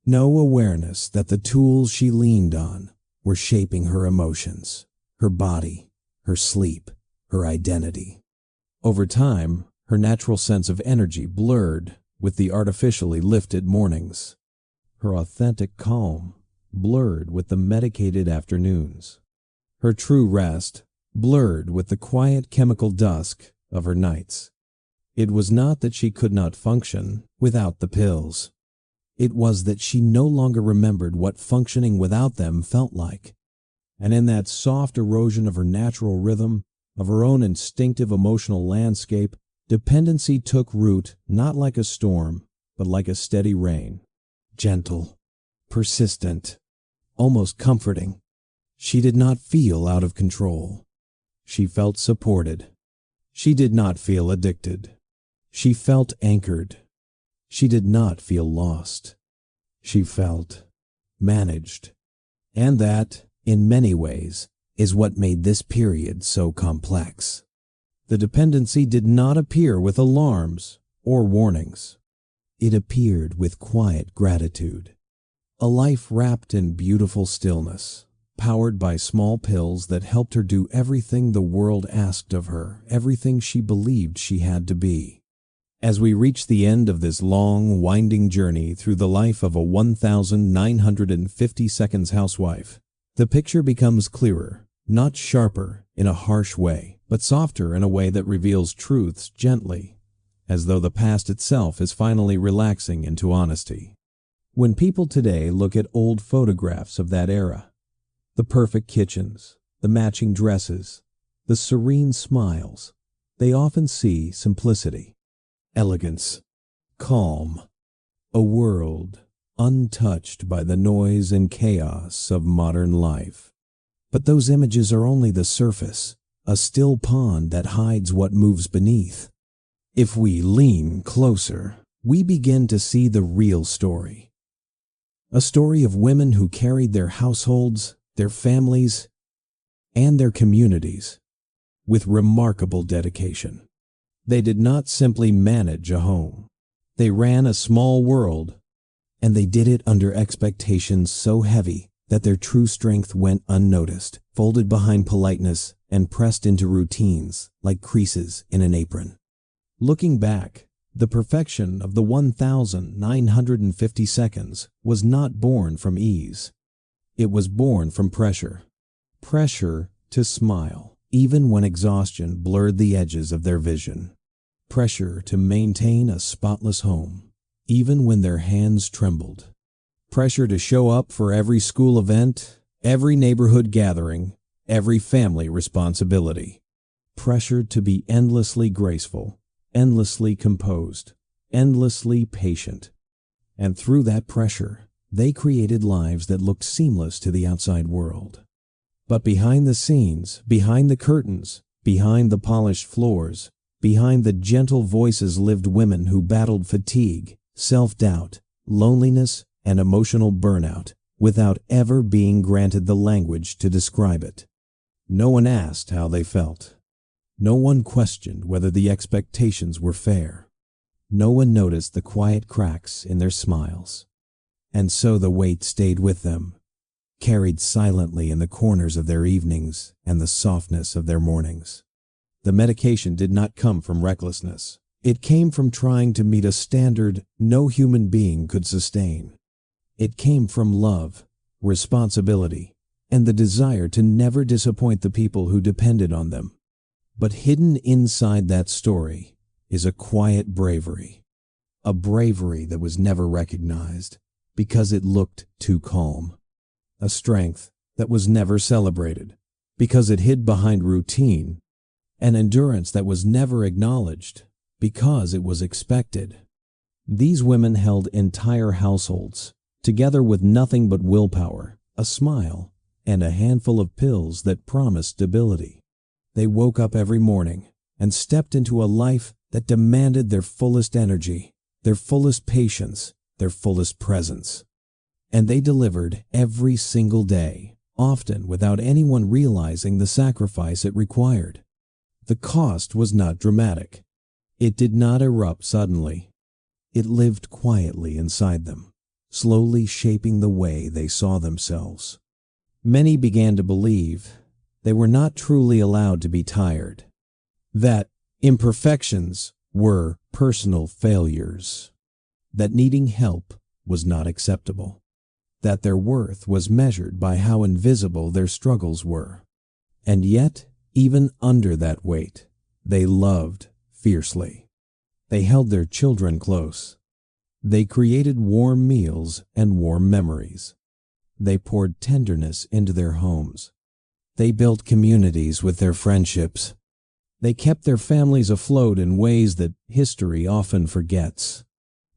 no awareness that the tools she leaned on were shaping her emotions, her body, her sleep, her identity. Over time, her natural sense of energy blurred with the artificially lifted mornings. Her authentic calm blurred with the medicated afternoons. Her true rest blurred with the quiet chemical dusk of her nights. It was not that she could not function without the pills. It was that she no longer remembered what functioning without them felt like. And in that soft erosion of her natural rhythm, of her own instinctive emotional landscape, dependency took root not like a storm, but like a steady rain. Gentle, persistent, almost comforting. She did not feel out of control. She felt supported. She did not feel addicted. She felt anchored. She did not feel lost. She felt managed. And that, in many ways, is what made this period so complex. The dependency did not appear with alarms or warnings. It appeared with quiet gratitude. A life wrapped in beautiful stillness, powered by small pills that helped her do everything the world asked of her, everything she believed she had to be. As we reach the end of this long, winding journey through the life of a 1950s housewife, the picture becomes clearer, not sharper in a harsh way, but softer in a way that reveals truths gently, as though the past itself is finally relaxing into honesty. When people today look at old photographs of that era, the perfect kitchens, the matching dresses, the serene smiles, they often see simplicity, elegance, calm, a world untouched by the noise and chaos of modern life. But those images are only the surface, a still pond that hides what moves beneath. If we lean closer, we begin to see the real story. A story of women who carried their households, their families, and their communities with remarkable dedication. They did not simply manage a home. They ran a small world, and they did it under expectations so heavy that their true strength went unnoticed, folded behind politeness and pressed into routines like creases in an apron. Looking back, the perfection of the 1950 seconds was not born from ease. It was born from pressure. Pressure to smile, even when exhaustion blurred the edges of their vision. Pressure to maintain a spotless home, even when their hands trembled. Pressure to show up for every school event, every neighborhood gathering, every family responsibility. Pressure to be endlessly graceful, endlessly composed, endlessly patient. And through that pressure, they created lives that looked seamless to the outside world. But behind the scenes, behind the curtains, behind the polished floors, behind the gentle voices lived women who battled fatigue, self-doubt, loneliness, and emotional burnout without ever being granted the language to describe it. No one asked how they felt. No one questioned whether the expectations were fair. No one noticed the quiet cracks in their smiles. And so the weight stayed with them, carried silently in the corners of their evenings and the softness of their mornings. The medication did not come from recklessness. It came from trying to meet a standard no human being could sustain. It came from love, responsibility, and the desire to never disappoint the people who depended on them. But hidden inside that story is a quiet bravery, a bravery that was never recognized because it looked too calm, a strength that was never celebrated because it hid behind routine, an endurance that was never acknowledged because it was expected. These women held entire households together with nothing but willpower, a smile, and a handful of pills that promised stability. They woke up every morning and stepped into a life that demanded their fullest energy, their fullest patience, their fullest presence. And they delivered every single day, often without anyone realizing the sacrifice it required. The cost was not dramatic. It did not erupt suddenly. It lived quietly inside them, slowly shaping the way they saw themselves. Many began to believe they were not truly allowed to be tired, that imperfections were personal failures, that needing help was not acceptable, that their worth was measured by how invisible their struggles were. And yet, even under that weight, they loved fiercely. They held their children close. They created warm meals and warm memories. They poured tenderness into their homes. They built communities with their friendships. They kept their families afloat in ways that history often forgets.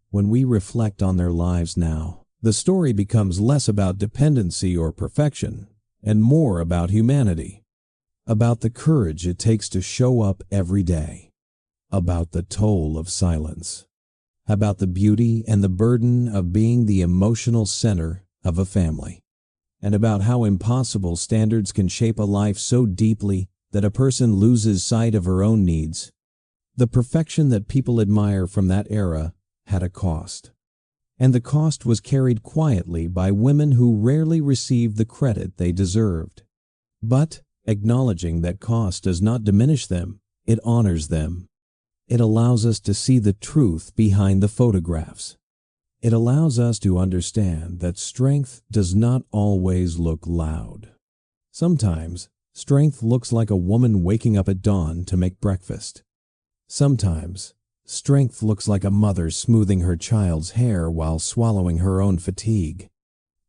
When we reflect on their lives now, the story becomes less about dependency or perfection and more about humanity, about the courage it takes to show up every day, about the toll of silence, about the beauty and the burden of being the emotional center of a family, and about how impossible standards can shape a life so deeply that a person loses sight of her own needs. The perfection that people admire from that era had a cost, and the cost was carried quietly by women who rarely received the credit they deserved. But acknowledging that cost does not diminish them, it honors them. It allows us to see the truth behind the photographs. It allows us to understand that strength does not always look loud. Sometimes, strength looks like a woman waking up at dawn to make breakfast. Sometimes, strength looks like a mother smoothing her child's hair while swallowing her own fatigue.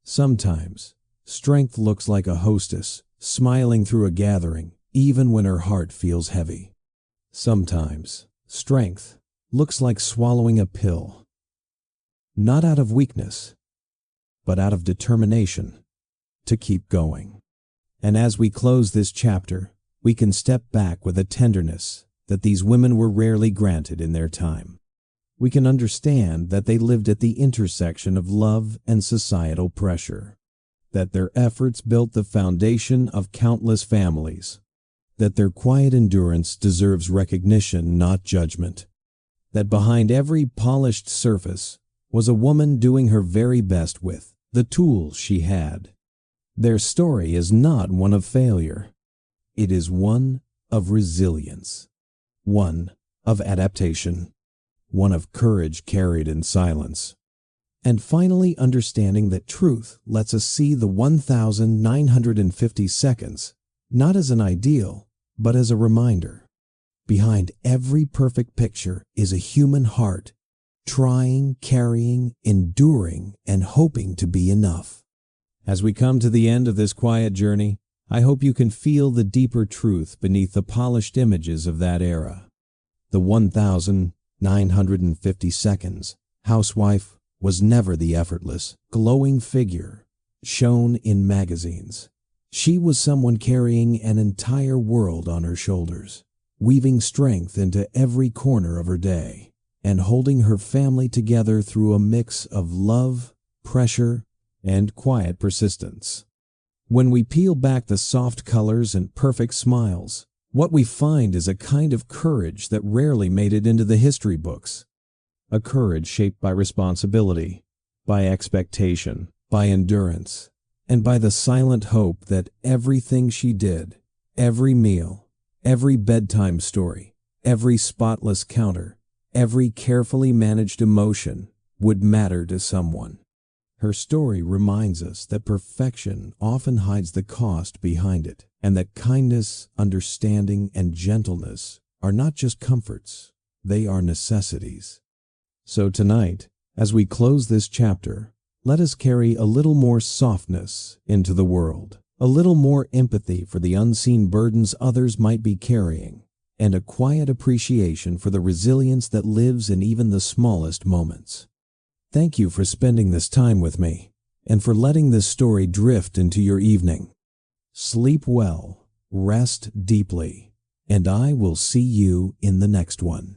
Sometimes, strength looks like a hostess smiling through a gathering even when her heart feels heavy. Sometimes, strength looks like swallowing a pill, not out of weakness, but out of determination to keep going. And as we close this chapter, we can step back with a tenderness that these women were rarely granted in their time. We can understand that they lived at the intersection of love and societal pressure, that their efforts built the foundation of countless families, that their quiet endurance deserves recognition, not judgment, that behind every polished surface was a woman doing her very best with the tools she had. Their story is not one of failure. It is one of resilience, one of adaptation, one of courage carried in silence. And finally, understanding that truth lets us see the 1,950 seconds not as an ideal, but as a reminder. Behind every perfect picture is a human heart, trying, carrying, enduring, and hoping to be enough. As we come to the end of this quiet journey, I hope you can feel the deeper truth beneath the polished images of that era. The 1,950 seconds housewife was never the effortless, glowing figure shown in magazines. She was someone carrying an entire world on her shoulders, weaving strength into every corner of her day, and holding her family together through a mix of love, pressure, and quiet persistence. When we peel back the soft colors and perfect smiles, what we find is a kind of courage that rarely made it into the history books. A courage shaped by responsibility, by expectation, by endurance, and by the silent hope that everything she did, every meal, every bedtime story, every spotless counter, every carefully managed emotion would matter to someone. Her story reminds us that perfection often hides the cost behind it, and that kindness, understanding, and gentleness are not just comforts, they are necessities. So tonight, as we close this chapter, let us carry a little more softness into the world, a little more empathy for the unseen burdens others might be carrying, and a quiet appreciation for the resilience that lives in even the smallest moments. Thank you for spending this time with me, and for letting this story drift into your evening. Sleep well, rest deeply, and I will see you in the next one.